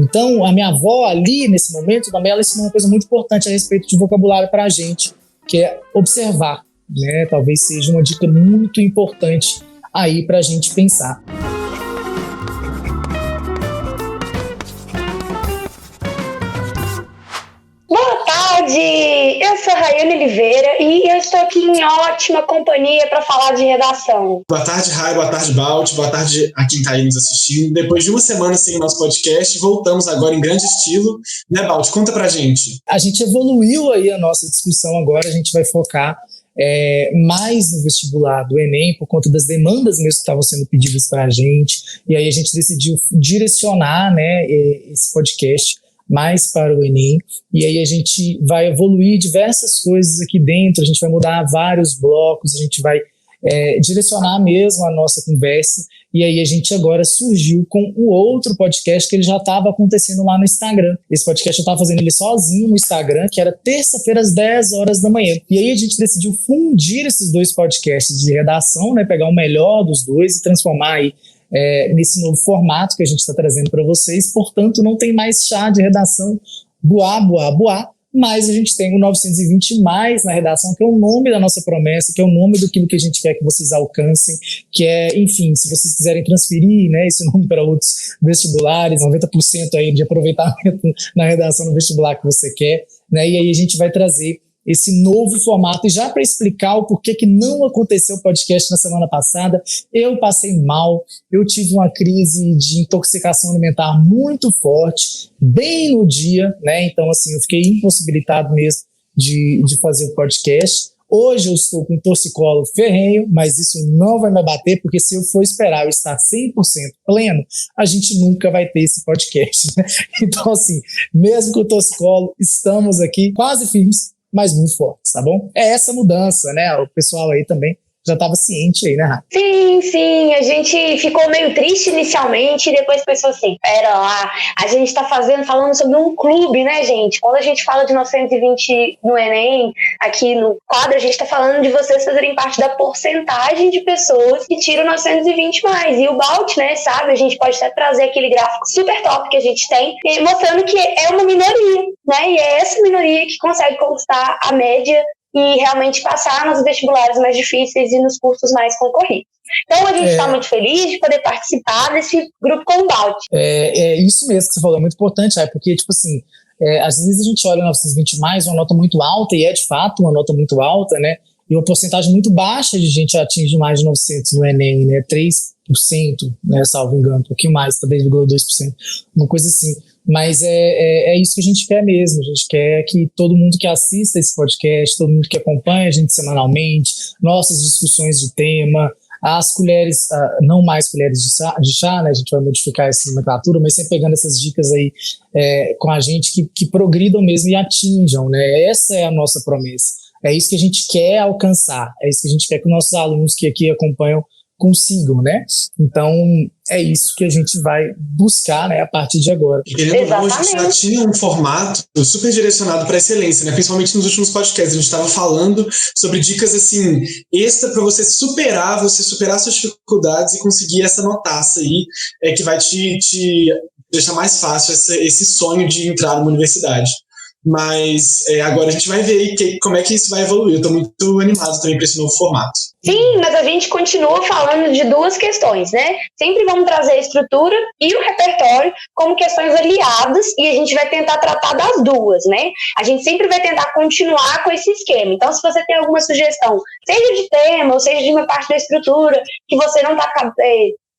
Então, a minha avó ali, nesse momento, também ela ensinou uma coisa muito importante a respeito de vocabulário para a gente, que é observar, né? Talvez seja uma dica muito importante aí para a gente pensar. Boa tarde! Eu sou Rayane Oliveira e eu estou aqui em ótima companhia para falar de redação. Boa tarde, Ray, boa tarde, Balt, boa tarde a quem está aí nos assistindo. Depois de uma semana sem o nosso podcast, voltamos agora em grande estilo. Né, Balt? Conta pra gente. A gente evoluiu aí a nossa discussão agora, a gente vai focar mais no vestibular do Enem, por conta das demandas mesmo que estavam sendo pedidas para a gente, e aí a gente decidiu direcionar, né, esse podcast mais para o Enem, e aí a gente vai evoluir diversas coisas aqui dentro, a gente vai mudar vários blocos, a gente vai direcionar mesmo a nossa conversa, e aí a gente agora surgiu com o outro podcast que ele já estava acontecendo lá no Instagram. Esse podcast eu estava fazendo ele sozinho no Instagram, que era terça-feira às 10 horas da manhã. E aí a gente decidiu fundir esses dois podcasts de redação, né, pegar o melhor dos dois e transformar aí nesse novo formato que a gente está trazendo para vocês. Portanto, não tem mais chá de redação boá, boá, boá, mas a gente tem o 920 mais na redação, que é o nome da nossa promessa, que é o nome do que a gente quer que vocês alcancem, que é, enfim, se vocês quiserem transferir, né, esse nome para outros vestibulares, 90% aí de aproveitamento na redação no vestibular que você quer, né, e aí a gente vai trazer esse novo formato. E já para explicar o porquê que não aconteceu o podcast na semana passada, eu passei mal, eu tive uma crise de intoxicação alimentar muito forte, bem no dia, né? Então, assim, eu fiquei impossibilitado mesmo de fazer o podcast. Hoje eu estou com um torcicolo ferrenho, mas isso não vai me abater, porque se eu for esperar eu estar 100% pleno, a gente nunca vai ter esse podcast, né? Então, assim, mesmo com o torcicolo, estamos aqui quase firmes, mas muito fortes, tá bom? É essa mudança, né? O pessoal aí também já estava ciente aí, né, Rafa? Sim, a gente ficou meio triste inicialmente e depois pensou assim, pera lá, a gente tá falando sobre um clube, né, gente? Quando a gente fala de 920 no Enem, aqui no quadro, a gente tá falando de vocês fazerem parte da porcentagem de pessoas que tiram 920 mais. E o Balt, né, sabe, a gente pode até trazer aquele gráfico super top que a gente tem, mostrando que é uma minoria, né? E é essa minoria que consegue conquistar a média e realmente passar nos vestibulares mais difíceis e nos cursos mais concorridos. Então a gente está muito feliz de poder participar desse grupo com o Balt. É isso mesmo que você falou, é muito importante, porque, tipo assim, às vezes a gente olha 920 mais, uma nota muito alta, e é de fato uma nota muito alta, né? E uma porcentagem muito baixa de gente atinge mais de 900 no Enem, né? 3%, né? Salvo engano, um pouquinho mais, 3,2%, uma coisa assim. Mas é isso que a gente quer mesmo. A gente quer que todo mundo que assista esse podcast, todo mundo que acompanha a gente semanalmente, nossas discussões de tema, as colheres, não mais colheres de chá, né? A gente vai modificar essa nomenclatura, mas sempre pegando essas dicas aí com a gente que progridam mesmo e atinjam, né? Essa é a nossa promessa. É isso que a gente quer alcançar. É isso que a gente quer que os nossos alunos que aqui acompanham consigam, né? Então, é isso que a gente vai buscar, né, a partir de agora. E querendo ou não, a gente já tinha um formato super direcionado para excelência, né? Principalmente nos últimos podcasts. A gente estava falando sobre dicas, assim, extra para você superar suas dificuldades e conseguir essa notaça aí, que vai te deixar mais fácil esse sonho de entrar numa universidade. Mas agora a gente vai ver como é que isso vai evoluir. Eu estou muito animado também para esse novo formato. Sim, mas a gente continua falando de duas questões, né? Sempre vamos trazer a estrutura e o repertório como questões aliadas e a gente vai tentar tratar das duas, né? A gente sempre vai tentar continuar com esse esquema. Então, se você tem alguma sugestão, seja de tema ou seja de uma parte da estrutura que você não está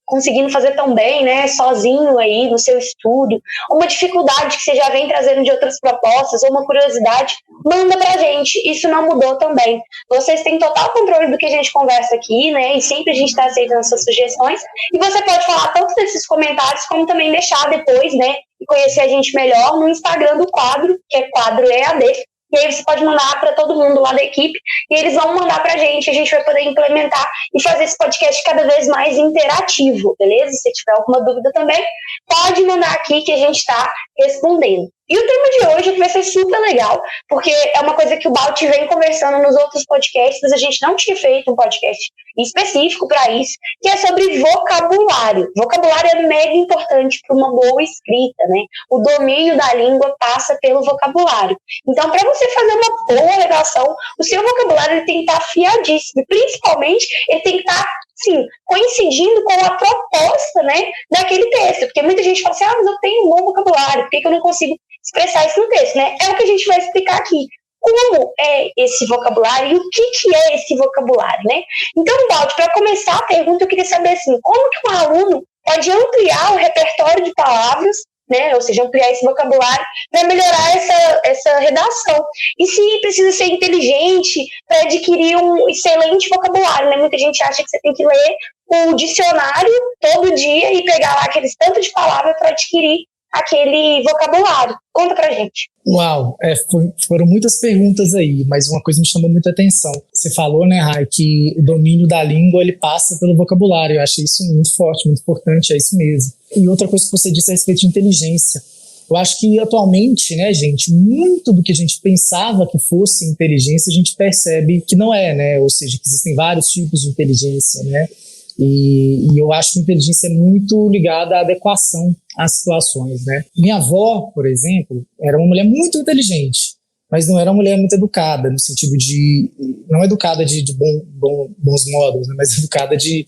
conseguindo fazer tão bem, né, sozinho aí no seu estudo, uma dificuldade que você já vem trazendo de outras propostas, ou uma curiosidade, manda pra gente, isso não mudou também. Vocês têm total controle do que a gente conversa aqui, né, e sempre a gente está aceitando suas sugestões, e você pode falar tanto nesses comentários, como também deixar depois, né, e conhecer a gente melhor no Instagram do quadro, que é quadro EAD, e aí você pode mandar para todo mundo lá da equipe e eles vão mandar para a gente vai poder implementar e fazer esse podcast cada vez mais interativo, beleza? Se tiver alguma dúvida também, pode mandar aqui que a gente está respondendo. E o tema de hoje vai ser super legal, porque é uma coisa que o Balt vem conversando nos outros podcasts, mas a gente não tinha feito um podcast específico para isso, que é sobre vocabulário. Vocabulário é mega importante para uma boa escrita, né? O domínio da língua passa pelo vocabulário. Então, para você fazer uma boa redação, o seu vocabulário ele tem que estar afiadíssimo, principalmente ele tem que estar sim, coincidindo com a proposta, né, daquele texto, porque muita gente fala assim, mas eu tenho um bom vocabulário, por que eu não consigo expressar isso no texto, né? É o que a gente vai explicar aqui. Como é esse vocabulário e o que é esse vocabulário, né? Então, Baldi, para começar a pergunta, eu queria saber assim, como que um aluno pode ampliar o repertório de palavras, né? Ou seja, ampliar esse vocabulário para melhorar essa redação. E se precisa ser inteligente para adquirir um excelente vocabulário, né? Muita gente acha que você tem que ler o dicionário todo dia e pegar lá aqueles tantos de palavras para adquirir aquele vocabulário. Conta pra gente. Uau, foram muitas perguntas aí, mas uma coisa me chamou muita atenção. Você falou, né, Rai, que o domínio da língua ele passa pelo vocabulário. Eu achei isso muito forte, muito importante, é isso mesmo. E outra coisa que você disse a respeito de inteligência. Eu acho que atualmente, né, gente, muito do que a gente pensava que fosse inteligência, a gente percebe que não é, né? Ou seja, que existem vários tipos de inteligência, né? E eu acho que a inteligência é muito ligada à adequação às situações, né? Minha avó, por exemplo, era uma mulher muito inteligente, mas não era uma mulher muito educada, no sentido de... Não educada de bons modos, né? Mas educada de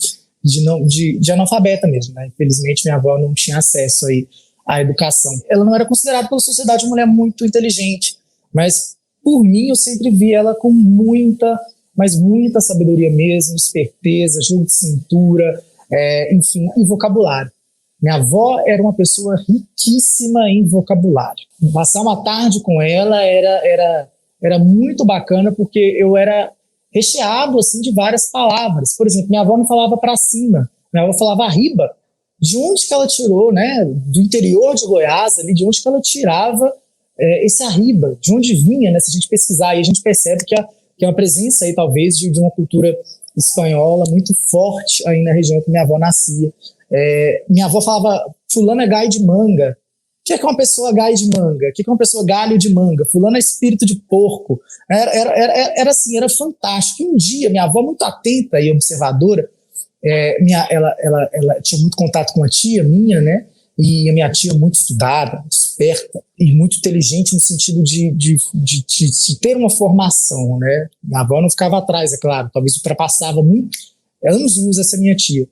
analfabeta mesmo, né? Infelizmente, minha avó não tinha acesso aí à educação. Ela não era considerada pela sociedade uma mulher muito inteligente, mas, por mim, eu sempre vi ela com muita sabedoria mesmo, esperteza, jogo de cintura, enfim, e vocabulário. Minha avó era uma pessoa riquíssima em vocabulário. Passar uma tarde com ela era muito bacana, porque eu era recheado assim, de várias palavras. Por exemplo, minha avó não falava para cima, minha avó falava arriba. De onde que ela tirou, né? Do interior de Goiás, ali, de onde que ela tirava esse arriba? De onde vinha, né? Se a gente pesquisar, aí a gente percebe que é uma presença aí, talvez, de uma cultura espanhola muito forte aí na região que minha avó nascia. Minha avó falava, fulano é galho de manga. O que é uma pessoa galho de manga? O que é uma pessoa galho de manga? Fulano é espírito de porco. Era assim, era fantástico. E um dia, minha avó, muito atenta e observadora, ela tinha muito contato com a tia minha, né? E a minha tia muito estudada, esperta e muito inteligente no sentido de ter uma formação, né? Minha avó não ficava atrás, é claro, talvez ultrapassava muito, anos-luz essa minha tia.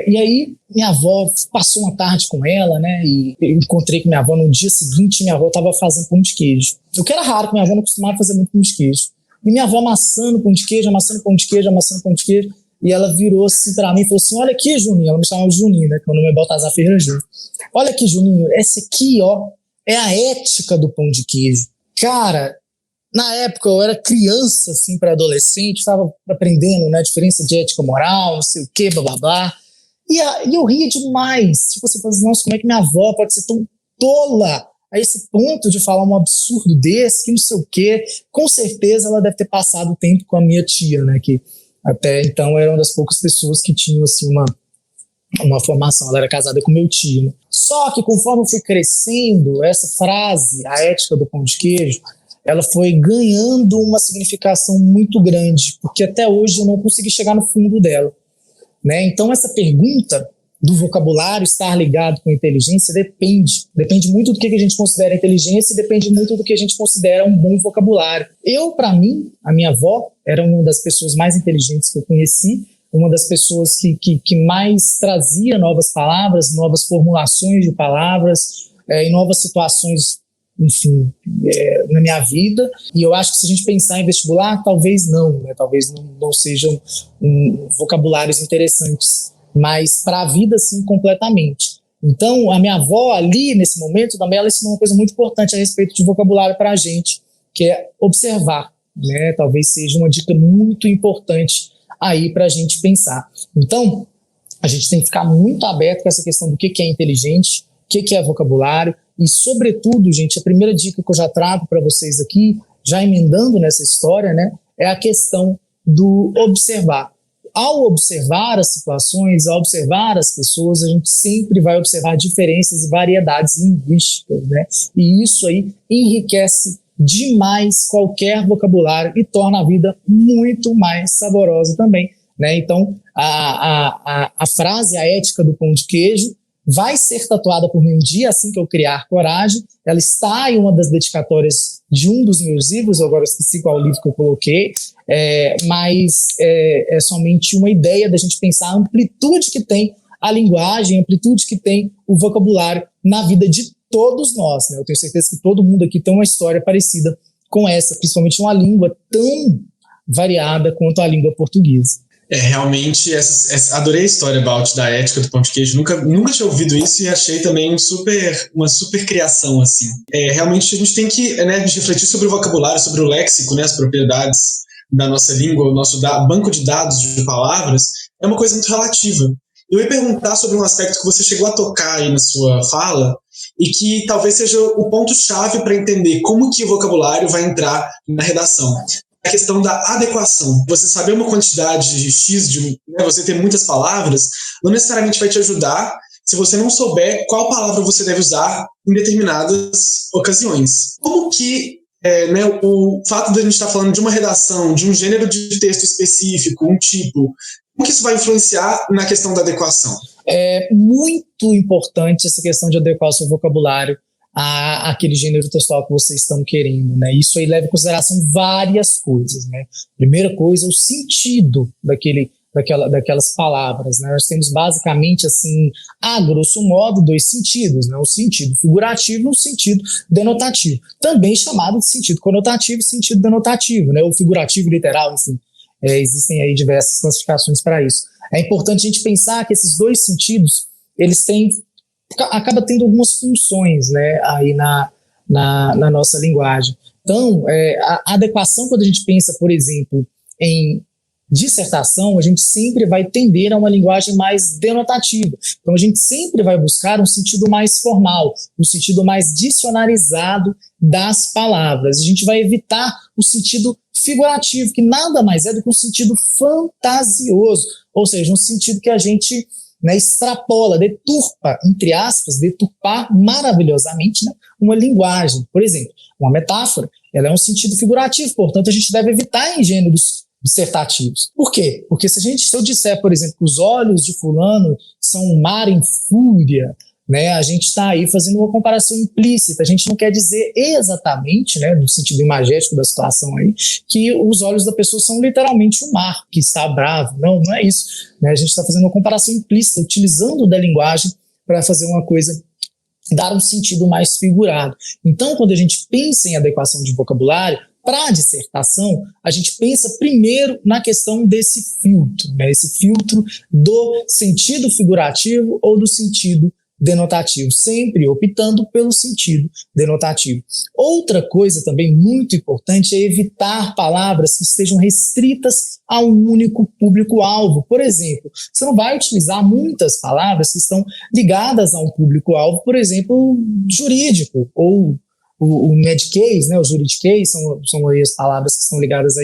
E aí minha avó passou uma tarde com ela, né? E eu encontrei com minha avó no dia seguinte, minha avó estava fazendo pão de queijo. O que era raro, porque minha avó não costumava fazer muito pão de queijo. E minha avó amassando pão de queijo, amassando pão de queijo, amassando pão de queijo. E ela virou assim pra mim e falou assim, olha aqui, Juninho. Ela me chamava de Juninho, né? Que meu nome é Baltazar Ferreira Júnior. Olha aqui, Juninho, essa aqui, ó, é a ética do pão de queijo. Cara, na época eu era criança, assim, pré-adolescente, estava aprendendo, né, a diferença de ética moral, não sei o quê, blá, blá, blá. E eu ria demais. Tipo, você fala assim, nossa, como é que minha avó pode ser tão tola a esse ponto de falar um absurdo desse, que não sei o quê. Com certeza ela deve ter passado tempo com a minha tia, né, que até então era uma das poucas pessoas que tinham, assim, uma formação. Ela era casada com meu tio, né? Só que conforme eu fui crescendo, essa frase, a ética do pão de queijo, ela foi ganhando uma significação muito grande, porque até hoje eu não consegui chegar no fundo dela, né? Então essa pergunta do vocabulário estar ligado com inteligência depende muito do que a gente considera inteligência e depende muito do que a gente considera um bom vocabulário. Para mim, a minha avó era uma das pessoas mais inteligentes que eu conheci, uma das pessoas que mais trazia novas palavras, novas formulações de palavras, em novas situações, enfim, na minha vida. E eu acho que se a gente pensar em vestibular, talvez não, né? Talvez não sejam vocabulários interessantes, mas para a vida, sim, completamente. Então, a minha avó ali, nesse momento, também ela ensinou uma coisa muito importante a respeito de vocabulário para a gente, que é observar, né? Talvez seja uma dica muito importante aí para a gente pensar. Então, a gente tem que ficar muito aberto com essa questão do que é inteligente, o que é vocabulário, e, sobretudo, gente, a primeira dica que eu já trago para vocês aqui, já emendando nessa história, né, é a questão do observar. ao observar as situações, ao observar as pessoas, a gente sempre vai observar diferenças e variedades linguísticas, né? E isso aí enriquece demais qualquer vocabulário e torna a vida muito mais saborosa também, né? Então, a frase, a ética do pão de queijo, vai ser tatuada por mim um dia assim que eu criar coragem. Ela está em uma das dedicatórias de um dos meus livros, eu agora esqueci qual livro que eu coloquei, mas é somente uma ideia da gente pensar a amplitude que tem a linguagem, a amplitude que tem o vocabulário na vida de todos nós, né? Eu tenho certeza que todo mundo aqui tem uma história parecida com essa, principalmente uma língua tão variada quanto a língua portuguesa. Realmente, adorei a história, Balt, da ética do pão de queijo. Nunca tinha ouvido isso e achei também uma super criação, assim. Realmente a gente tem que, né, refletir sobre o vocabulário, sobre o léxico, né, as propriedades da nossa língua, o nosso banco de dados de palavras, é uma coisa muito relativa. Eu ia perguntar sobre um aspecto que você chegou a tocar aí na sua fala e que talvez seja o ponto-chave para entender como que o vocabulário vai entrar na redação. A questão da adequação. Você saber uma quantidade X, né, você ter muitas palavras, não necessariamente vai te ajudar se você não souber qual palavra você deve usar em determinadas ocasiões. Como que né, o fato de a gente estar falando de uma redação, de um gênero de texto específico, um tipo, como que isso vai influenciar na questão da adequação? É muito importante essa questão de adequar o seu vocabulário àquele gênero textual que vocês estão querendo, né? Isso aí leva em consideração várias coisas, né? Primeira coisa, o sentido daquelas palavras, né? Nós temos basicamente, assim, a grosso modo, dois sentidos, né? O sentido figurativo e o sentido denotativo, também chamado de sentido conotativo e sentido denotativo, né? O figurativo literal, enfim, existem aí diversas classificações para isso. É importante a gente pensar que esses dois sentidos, eles acaba tendo algumas funções, né, aí na nossa linguagem. Então, a adequação, quando a gente pensa, por exemplo, em dissertação, a gente sempre vai tender a uma linguagem mais denotativa. Então, a gente sempre vai buscar um sentido mais formal, um sentido mais dicionarizado das palavras. A gente vai evitar o sentido figurativo, que nada mais é do que um sentido fantasioso, ou seja, um sentido que a gente, né, extrapola, deturpa, entre aspas, deturpar maravilhosamente, né, uma linguagem. Por exemplo, uma metáfora, ela é um sentido figurativo, portanto, a gente deve evitar em gêneros dissertativos. Por quê? Porque se eu disser, por exemplo, que os olhos de fulano são um mar em fúria, né, a gente está aí fazendo uma comparação implícita, a gente não quer dizer exatamente, né, no sentido imagético da situação aí, que os olhos da pessoa são literalmente um mar que está bravo. Não é isso, né? A gente está fazendo uma comparação implícita, utilizando da linguagem para fazer uma coisa, dar um sentido mais figurado. Então, quando a gente pensa em adequação de vocabulário, para a dissertação, a gente pensa primeiro na questão desse filtro, né, esse filtro do sentido figurativo ou do sentido denotativo, sempre optando pelo sentido denotativo. Outra coisa também muito importante é evitar palavras que estejam restritas a um único público-alvo. Por exemplo, você não vai utilizar muitas palavras que estão ligadas a um público-alvo, por exemplo, jurídico, ou o mediquês, né, o juridiquês, são aí as palavras que estão ligadas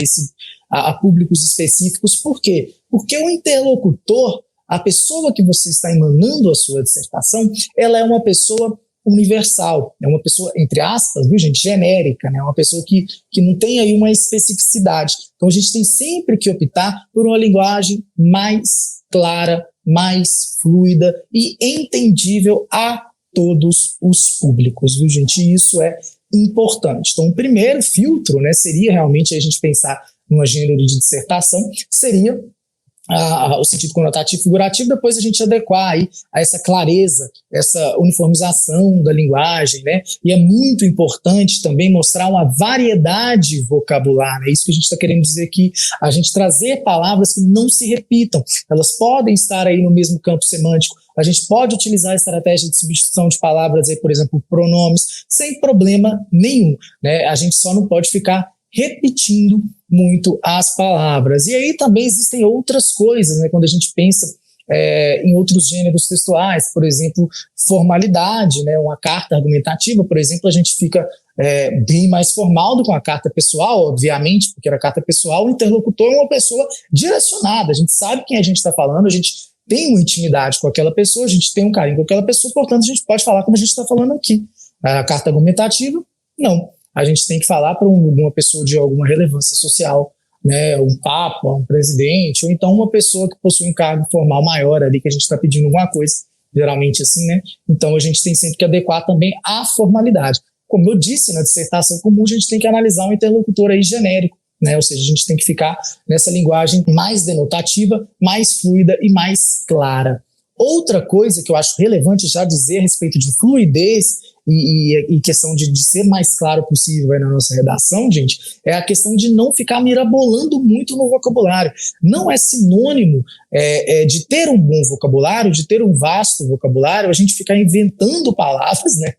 a públicos específicos. Por quê? Porque o interlocutor, a pessoa que você está emanando a sua dissertação, ela é uma pessoa universal, é uma pessoa, entre aspas, viu, gente, genérica, né? Uma pessoa que não tem aí uma especificidade. Então a gente tem sempre que optar por uma linguagem mais clara, mais fluida e entendível a todos os públicos, viu, gente? E isso é importante. Então o primeiro filtro, né, seria realmente a gente pensar num gênero de dissertação, seria o sentido conotativo e figurativo, depois a gente adequar aí a essa clareza, essa uniformização da linguagem, né? E é muito importante também mostrar uma variedade vocabular, né? Isso que a gente está querendo dizer aqui, a gente trazer palavras que não se repitam, elas podem estar aí no mesmo campo semântico, a gente pode utilizar a estratégia de substituição de palavras aí, por exemplo, pronomes, sem problema nenhum, né? A gente só não pode ficar repetindo muito as palavras. E aí também existem outras coisas, né? Quando a gente pensa em outros gêneros textuais, por exemplo, formalidade, né? Uma carta argumentativa, por exemplo, a gente fica bem mais formal do que uma carta pessoal, obviamente, porque na carta pessoal o interlocutor é uma pessoa direcionada, a gente sabe quem a gente está falando, a gente tem uma intimidade com aquela pessoa, a gente tem um carinho com aquela pessoa, portanto a gente pode falar como a gente está falando aqui. A carta argumentativa, não. A gente tem que falar para uma pessoa de alguma relevância social, né, um papa, um presidente, ou então uma pessoa que possui um cargo formal maior ali, que a gente está pedindo alguma coisa, geralmente assim, né? Então a gente tem sempre que adequar também à formalidade. Como eu disse, na dissertação comum, a gente tem que analisar um interlocutor aí genérico, né? Ou seja, a gente tem que ficar nessa linguagem mais denotativa, mais fluida e mais clara. Outra coisa que eu acho relevante já dizer a respeito de fluidez e questão de ser mais claro possível aí na nossa redação, gente, é a questão de não ficar mirabolando muito no vocabulário. Não é sinônimo de ter um bom vocabulário, de ter um vasto vocabulário, a gente ficar inventando palavras, né?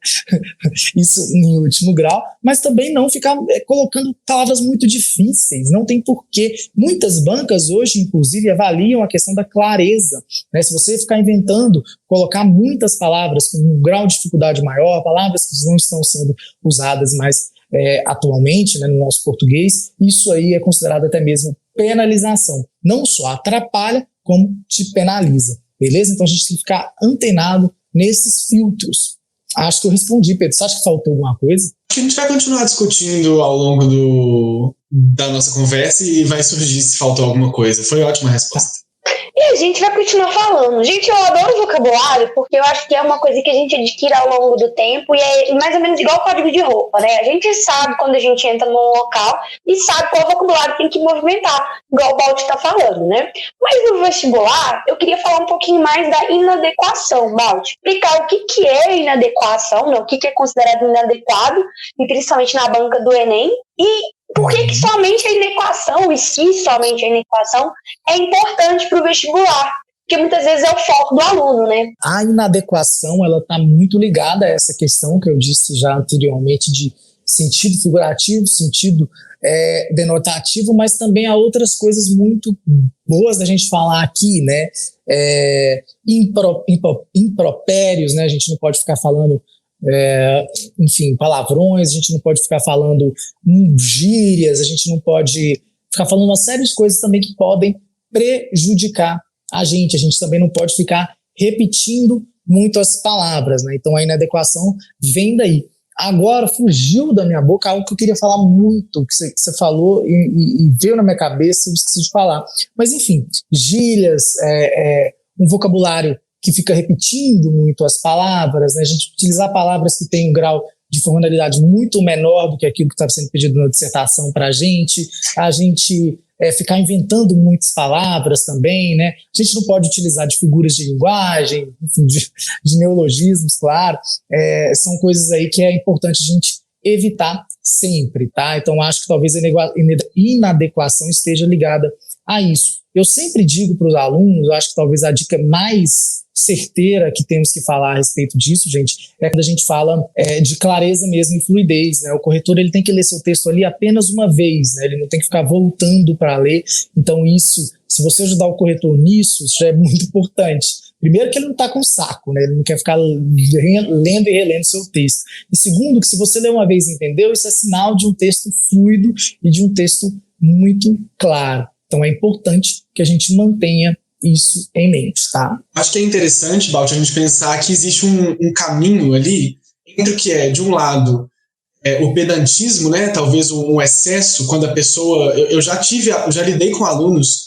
Isso em último grau, mas também não ficar colocando palavras muito difíceis, não tem porquê. Muitas bancas hoje, inclusive, avaliam a questão da clareza, né? Se você ficar inventando, colocar muitas palavras com um grau de dificuldade maior, palavras que não estão sendo usadas mais atualmente, né, no nosso português, isso aí é considerado até mesmo penalização. Não só atrapalha, como te penaliza, beleza? Então a gente tem que ficar antenado nesses filtros. Acho que eu respondi, Pedro. Você acha que faltou alguma coisa? A gente vai continuar discutindo ao longo da nossa conversa e vai surgir se faltou alguma coisa. Foi ótima a resposta. E a gente vai continuar falando. Gente, eu adoro vocabulário porque eu acho que é uma coisa que a gente adquire ao longo do tempo e é mais ou menos igual o código de roupa, né? A gente sabe quando a gente entra num local e sabe qual vocabulário tem que movimentar, igual o Balti está falando, né? Mas no vestibular, eu queria falar um pouquinho mais da inadequação, Balti. Explicar o que é inadequação, né? O que é considerado inadequado, e principalmente na banca do Enem, e por que somente a inadequação, e se somente a inadequação, é importante para o vestibular? Porque muitas vezes é o foco do aluno, né? A inadequação, ela está muito ligada a essa questão que eu disse já anteriormente de sentido figurativo, sentido denotativo, mas também há outras coisas muito boas da gente falar aqui, né? Impropérios, né? A gente não pode ficar falando enfim, palavrões, a gente não pode ficar falando gírias, a gente não pode ficar falando uma série de coisas também que podem prejudicar a gente também não pode ficar repetindo muito as palavras, né? Então a inadequação vem daí. Agora, fugiu da minha boca algo que eu queria falar muito, que você falou e veio na minha cabeça e eu esqueci de falar. Mas enfim, gírias, um vocabulário que fica repetindo muito as palavras, né? A gente utilizar palavras que têm um grau de formalidade muito menor do que aquilo que estava sendo pedido na dissertação para a gente ficar inventando muitas palavras também, né? A gente não pode utilizar de figuras de linguagem, enfim, de neologismos, claro, são coisas aí que é importante a gente evitar sempre, tá? Então acho que talvez a inadequação esteja ligada a isso. Eu sempre digo para os alunos, eu acho que talvez a dica mais certeira que temos que falar a respeito disso, gente, é quando a gente fala de clareza mesmo e fluidez, né? O corretor ele tem que ler seu texto ali apenas uma vez, né? Ele não tem que ficar voltando para ler. Então isso, se você ajudar o corretor nisso, isso já é muito importante. Primeiro que ele não está com saco, né? Ele não quer ficar lendo e relendo seu texto. E segundo, que se você ler uma vez e entendeu, isso é sinal de um texto fluido e de um texto muito claro. Então é importante que a gente mantenha isso em mente, tá? Acho que é interessante, Balti, a gente pensar que existe um caminho ali entre o que é, de um lado, o pedantismo, né? Talvez um excesso, quando a pessoa... Eu já lidei com alunos,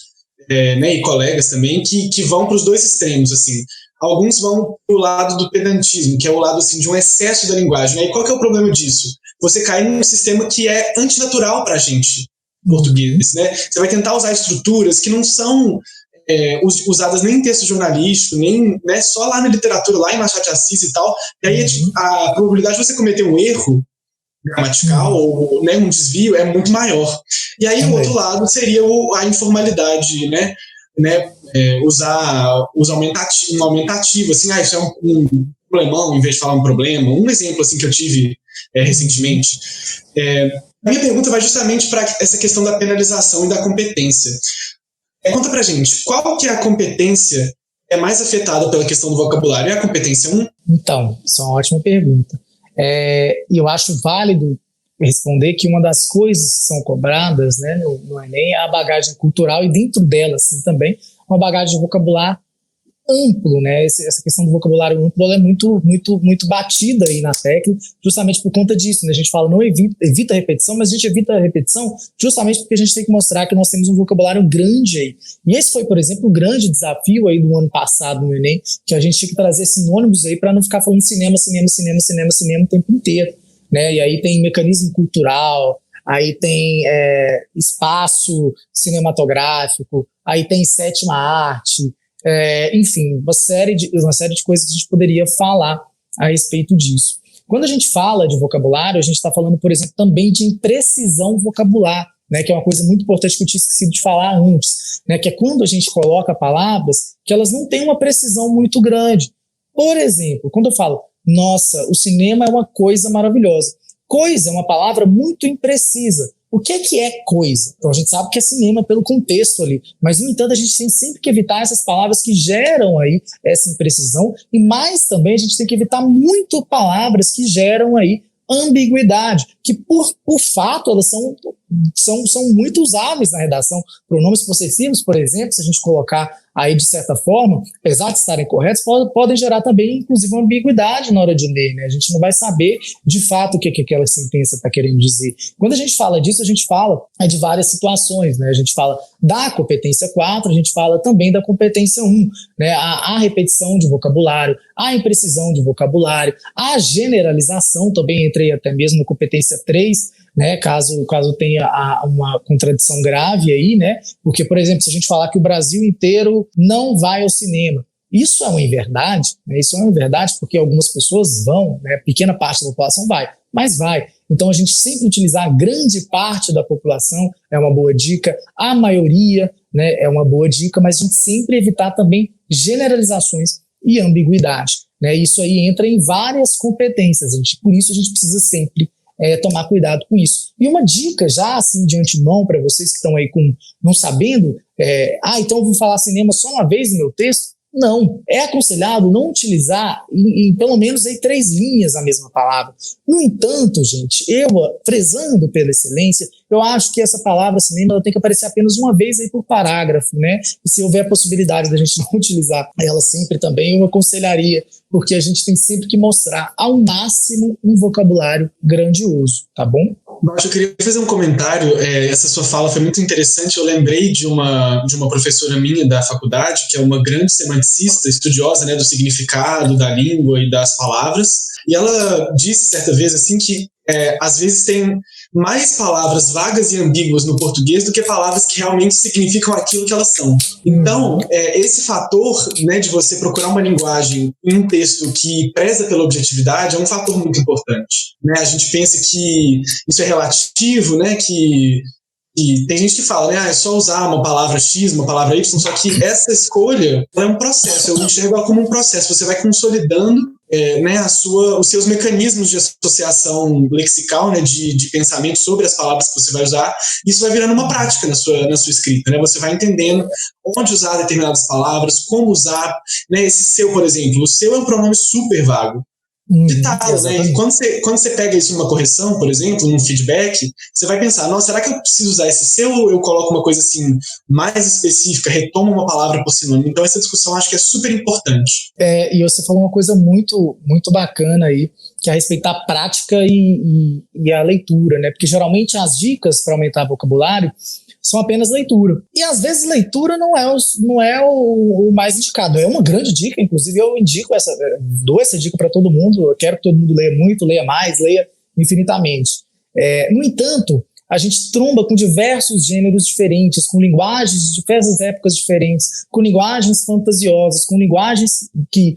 né, e colegas também, que vão para os dois extremos, assim. Alguns vão para o lado do pedantismo, que é o lado assim, de um excesso da linguagem. Né? E qual que é o problema disso? Você cai num sistema que é antinatural para a gente, português, né? Você vai tentar usar estruturas que não são usadas nem em texto jornalístico, nem, né, só lá na literatura, lá em Machado de Assis e tal, e aí a probabilidade de você cometer um erro gramatical ou, né, um desvio é muito maior. E aí o outro lado seria a informalidade, né, usar um aumentativo, assim, isso é um problemão em vez de falar um problema. Um exemplo assim, que eu tive recentemente. A minha pergunta vai justamente para essa questão da penalização e da competência. Conta pra gente, qual que é a competência é mais afetada pela questão do vocabulário? É a competência 1? Então, isso é uma ótima pergunta. E eu acho válido responder que uma das coisas que são cobradas, né, no Enem é a bagagem cultural, e dentro dela, assim, também, uma bagagem de vocabulário amplo, né? Essa questão do vocabulário amplo é muito batida aí na tecla, justamente por conta disso, né? A gente fala, não evita a repetição, mas a gente evita a repetição justamente porque a gente tem que mostrar que nós temos um vocabulário grande aí. E esse foi, por exemplo, o grande desafio aí do ano passado no Enem, que a gente tinha que trazer sinônimos aí para não ficar falando cinema o tempo inteiro, né? E aí tem mecanismo cultural, aí tem espaço cinematográfico, aí tem sétima arte, enfim, uma série de coisas que a gente poderia falar a respeito disso. Quando a gente fala de vocabulário, a gente está falando, por exemplo, também de imprecisão vocabular, né, que é uma coisa muito importante que eu tinha esquecido de falar antes, né, que é quando a gente coloca palavras que elas não têm uma precisão muito grande. Por exemplo, quando eu falo, nossa, o cinema é uma coisa maravilhosa. Coisa é uma palavra muito imprecisa. O que é coisa? Então a gente sabe que é cinema pelo contexto ali, mas no entanto a gente tem sempre que evitar essas palavras que geram aí essa imprecisão, e mais também a gente tem que evitar muito palavras que geram aí ambiguidade, que por fato elas são muito usáveis na redação. Pronomes possessivos, por exemplo, se a gente colocar aí de certa forma, apesar de estarem corretos, podem gerar também, inclusive, uma ambiguidade na hora de ler, né? A gente não vai saber de fato o que aquela sentença está querendo dizer. Quando a gente fala disso, a gente fala de várias situações, né? A gente fala da competência 4, a gente fala também da competência 1, né? A repetição de vocabulário, a imprecisão de vocabulário, a generalização, também entrei até mesmo na competência 3, né, caso tenha uma contradição grave aí, né, porque, por exemplo, se a gente falar que o Brasil inteiro não vai ao cinema, isso é uma inverdade, né, isso é uma inverdade porque algumas pessoas vão, né, pequena parte da população vai, mas vai. Então a gente sempre utilizar a grande parte da população é uma boa dica, a maioria, né, é uma boa dica, mas a gente sempre evitar também generalizações e ambiguidade, né, isso aí entra em várias competências, por isso a gente precisa sempre tomar cuidado com isso. E uma dica já assim de antemão para vocês que estão aí não sabendo, então eu vou falar cinema só uma vez no meu texto? Não, é aconselhado não utilizar em pelo menos aí 3 linhas a mesma palavra. No entanto, gente, eu, prezando pela excelência, eu acho que essa palavra cinema ela tem que aparecer apenas uma vez aí por parágrafo, né? E se houver a possibilidade da gente não utilizar ela sempre também, eu aconselharia, porque a gente tem sempre que mostrar ao máximo um vocabulário grandioso, tá bom? Eu queria fazer um comentário, essa sua fala foi muito interessante, eu lembrei de uma professora minha da faculdade, que é uma grande semanticista, estudiosa, né, do significado da língua e das palavras, e ela disse certa vez assim que às vezes tem mais palavras vagas e ambíguas no português do que palavras que realmente significam aquilo que elas são. Então, esse fator, né, de você procurar uma linguagem em um texto que preza pela objetividade é um fator muito importante, né? A gente pensa que isso é relativo, né, e tem gente que fala, né, é só usar uma palavra X, uma palavra Y, só que essa escolha é um processo, eu enxergo ela como um processo, você vai consolidando né, os seus mecanismos de associação lexical, né, de pensamento sobre as palavras que você vai usar, isso vai virando uma prática na sua escrita, né, você vai entendendo onde usar determinadas palavras, como usar, né, esse seu, por exemplo, o seu é um pronome super vago, ditado, né? E quando você pega isso numa correção, por exemplo, num feedback, você vai pensar, nossa, será que eu preciso usar esse seu ou eu coloco uma coisa assim mais específica, retomo uma palavra por sinônimo? Então essa discussão acho que é super importante. E você falou uma coisa muito, muito bacana aí, que é a respeito da prática e a leitura, né? Porque geralmente as dicas para aumentar o vocabulário são apenas leitura. E às vezes leitura não é o mais indicado. É uma grande dica, inclusive eu dou essa dica para todo mundo. Eu quero que todo mundo leia muito, leia mais, leia infinitamente. No entanto, a gente tromba com diversos gêneros diferentes, com linguagens de diversas épocas diferentes, com linguagens fantasiosas, com linguagens que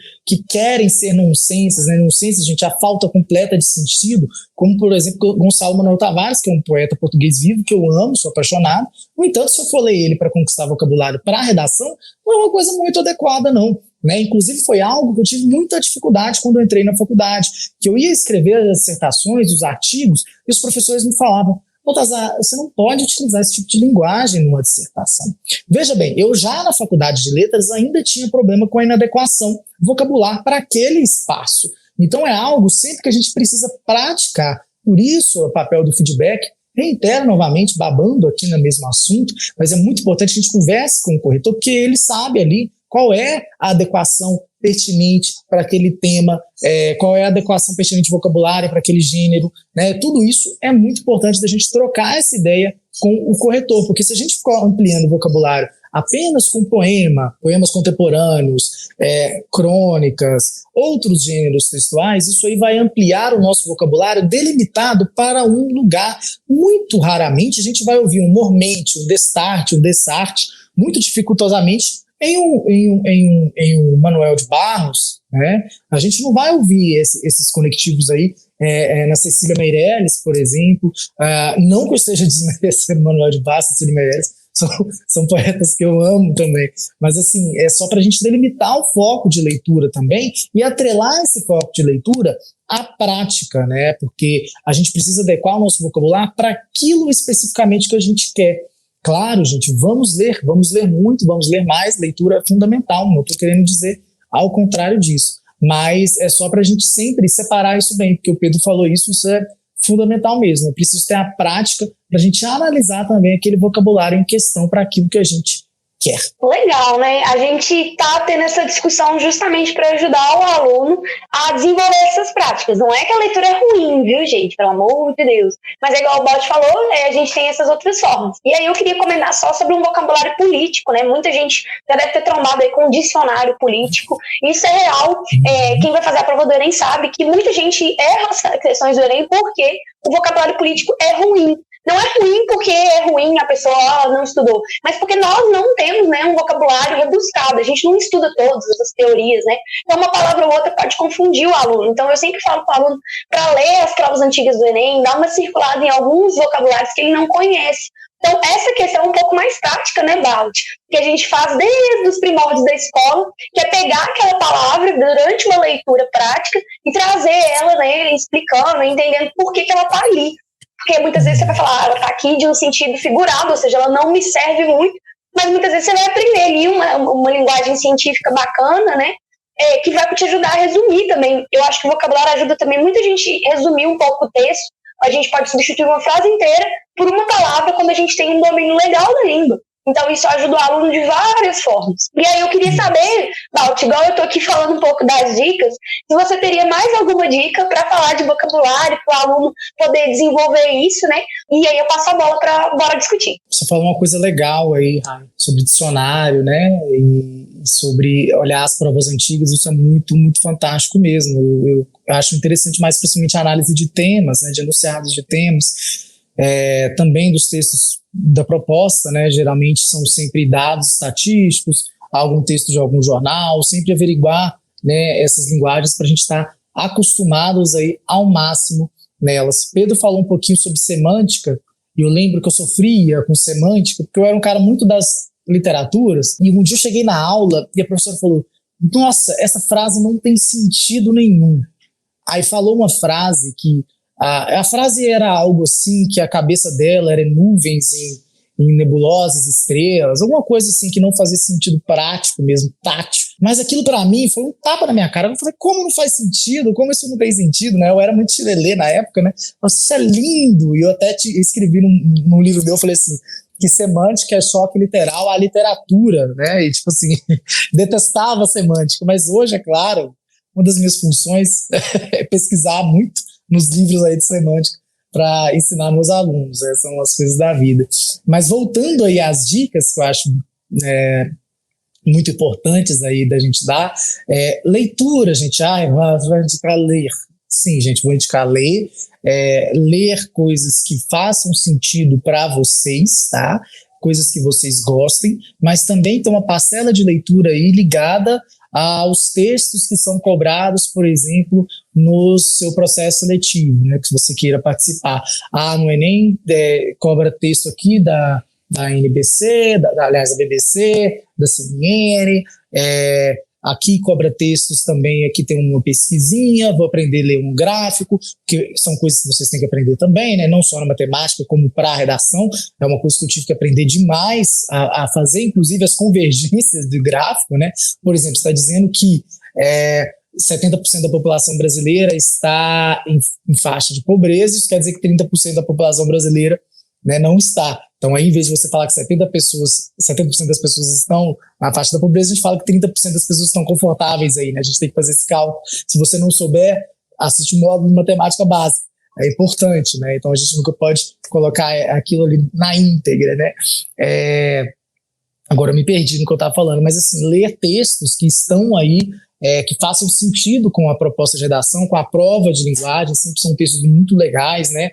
querem ser nonsenses, né? Nonsenses, gente, a falta completa de sentido, como, por exemplo, Gonçalo Manuel Tavares, que é um poeta português vivo, que eu amo, sou apaixonado. No entanto, se eu for ler ele para conquistar vocabulário para a redação, não é uma coisa muito adequada, não. Né? Inclusive foi algo que eu tive muita dificuldade quando eu entrei na faculdade, que eu ia escrever as dissertações, os artigos, e os professores me falavam, Baltazar, você não pode utilizar esse tipo de linguagem numa dissertação. Veja bem, eu já na faculdade de letras ainda tinha problema com a inadequação vocabular para aquele espaço. Então é algo sempre que a gente precisa praticar. Por isso o papel do feedback, reitero novamente, babando aqui no mesmo assunto, mas é muito importante que a gente converse com o corretor, porque ele sabe ali qual é a adequação pertinente para aquele tema, qual é a adequação pertinente vocabulária para aquele gênero, né? Tudo isso é muito importante da gente trocar essa ideia com o corretor, porque se a gente for ampliando o vocabulário apenas com poemas contemporâneos, crônicas, outros gêneros textuais, isso aí vai ampliar o nosso vocabulário delimitado para um lugar. Muito raramente a gente vai ouvir um mormente, um destarte, um dessarte, muito dificultosamente em um Manuel de Barros, né? A gente não vai ouvir esses conectivos aí na Cecília Meirelles, por exemplo. Não que eu esteja desmerecendo Manuel de Barros, Cecília Meirelles, são poetas que eu amo também, mas assim, é só para a gente delimitar o foco de leitura também e atrelar esse foco de leitura à prática, né? Porque a gente precisa adequar o nosso vocabulário para aquilo especificamente que a gente quer. Claro, gente, vamos ler muito, vamos ler mais, leitura é fundamental, não estou querendo dizer ao contrário disso, mas é só para a gente sempre separar isso bem, porque o Pedro falou isso é fundamental mesmo, é preciso ter a prática para a gente analisar também aquele vocabulário em questão para aquilo que a gente quer. Legal, né? A gente tá tendo essa discussão justamente para ajudar o aluno a desenvolver essas práticas. Não é que a leitura é ruim, viu, gente? Pelo amor de Deus. Mas é igual o Balt falou, a gente tem essas outras formas. E aí eu queria comentar só sobre um vocabulário político, né? Muita gente já deve ter trombado aí com um dicionário político. Isso é real. Quem vai fazer a prova do Enem sabe que muita gente erra as questões do Enem porque o vocabulário político é ruim. Não é ruim porque é ruim, a pessoa não estudou, mas porque nós não temos, né, um vocabulário rebuscado, a gente não estuda todas essas teorias, né? Então uma palavra ou outra pode confundir o aluno. Então eu sempre falo para o aluno para ler as provas antigas do Enem, dar uma circulada em alguns vocabulários que ele não conhece. Então essa questão é um pouco mais prática, né, Balt? Que a gente faz desde os primórdios da escola, que é pegar aquela palavra durante uma leitura prática e trazer ela, né, explicando, entendendo por que ela está ali. Porque muitas vezes você vai falar, ela está aqui de um sentido figurado, ou seja, ela não me serve muito, mas muitas vezes você vai aprender ali uma linguagem científica bacana, né? Que vai te ajudar a resumir também. Eu acho que o vocabulário ajuda também muita gente a resumir um pouco o texto. A gente pode substituir uma frase inteira por uma palavra quando a gente tem um domínio legal da língua. Então isso ajuda o aluno de várias formas. E aí eu queria saber, Balt, igual eu tô aqui falando um pouco das dicas, se você teria mais alguma dica para falar de vocabulário, para o aluno poder desenvolver isso, né? E aí eu passo a bola para bora discutir. Você falou uma coisa legal aí, sobre dicionário, né? E sobre olhar as provas antigas, isso é muito, muito fantástico mesmo. Eu acho interessante mais principalmente a análise de temas, né? De enunciados de temas. Também dos textos da proposta, né, geralmente são sempre dados estatísticos, algum texto de algum jornal, sempre averiguar, né, essas linguagens para a gente estar acostumados aí ao máximo nelas. Pedro falou um pouquinho sobre semântica, e eu lembro que eu sofria com semântica, porque eu era um cara muito das literaturas, e um dia eu cheguei na aula e a professora falou, nossa, essa frase não tem sentido nenhum. Aí falou uma frase que a frase era algo assim, que a cabeça dela era nuvens em nebulosas estrelas, alguma coisa assim que não fazia sentido prático mesmo, tátil. Mas aquilo para mim foi um tapa na minha cara. Eu falei, como não faz sentido? Como isso não tem sentido, né? Eu era muito chilelê na época, né? Nossa, isso é lindo! E eu até escrevi num livro meu, eu falei assim, que semântica é choque literal à literatura, né? E tipo assim, detestava a semântica, mas hoje, é claro, uma das minhas funções é pesquisar muito nos livros aí de semântica para ensinar meus alunos, são as coisas da vida. Mas voltando aí às dicas que eu acho muito importantes aí da gente dar, leitura, gente, vai indicar ler. Sim, gente, vou indicar ler, ler coisas que façam sentido para vocês, tá? Coisas que vocês gostem, mas também tem uma parcela de leitura aí ligada aos textos que são cobrados, por exemplo, no seu processo seletivo, né, que você queira participar. No Enem cobra texto aqui da NBC, aliás, da BBC, da CNN, aqui cobra textos também, aqui tem uma pesquisinha, vou aprender a ler um gráfico, que são coisas que vocês têm que aprender também, né? Não só na matemática, como para a redação, é uma coisa que eu tive que aprender demais a fazer, inclusive as convergências do gráfico, né? Por exemplo, você está dizendo que 70% da população brasileira está em faixa de pobreza, isso quer dizer que 30% da população brasileira, né, não está. Então, aí, em vez de você falar que 70% das pessoas estão na faixa da pobreza, a gente fala que 30% das pessoas estão confortáveis aí, né? A gente tem que fazer esse cálculo. Se você não souber, assiste o módulo de matemática básica. É importante, né? Então, a gente nunca pode colocar aquilo ali na íntegra, né? Agora, eu me perdi no que eu estava falando, mas, assim, ler textos que estão aí, que façam sentido com a proposta de redação, com a prova de linguagem, sempre são textos muito legais, né?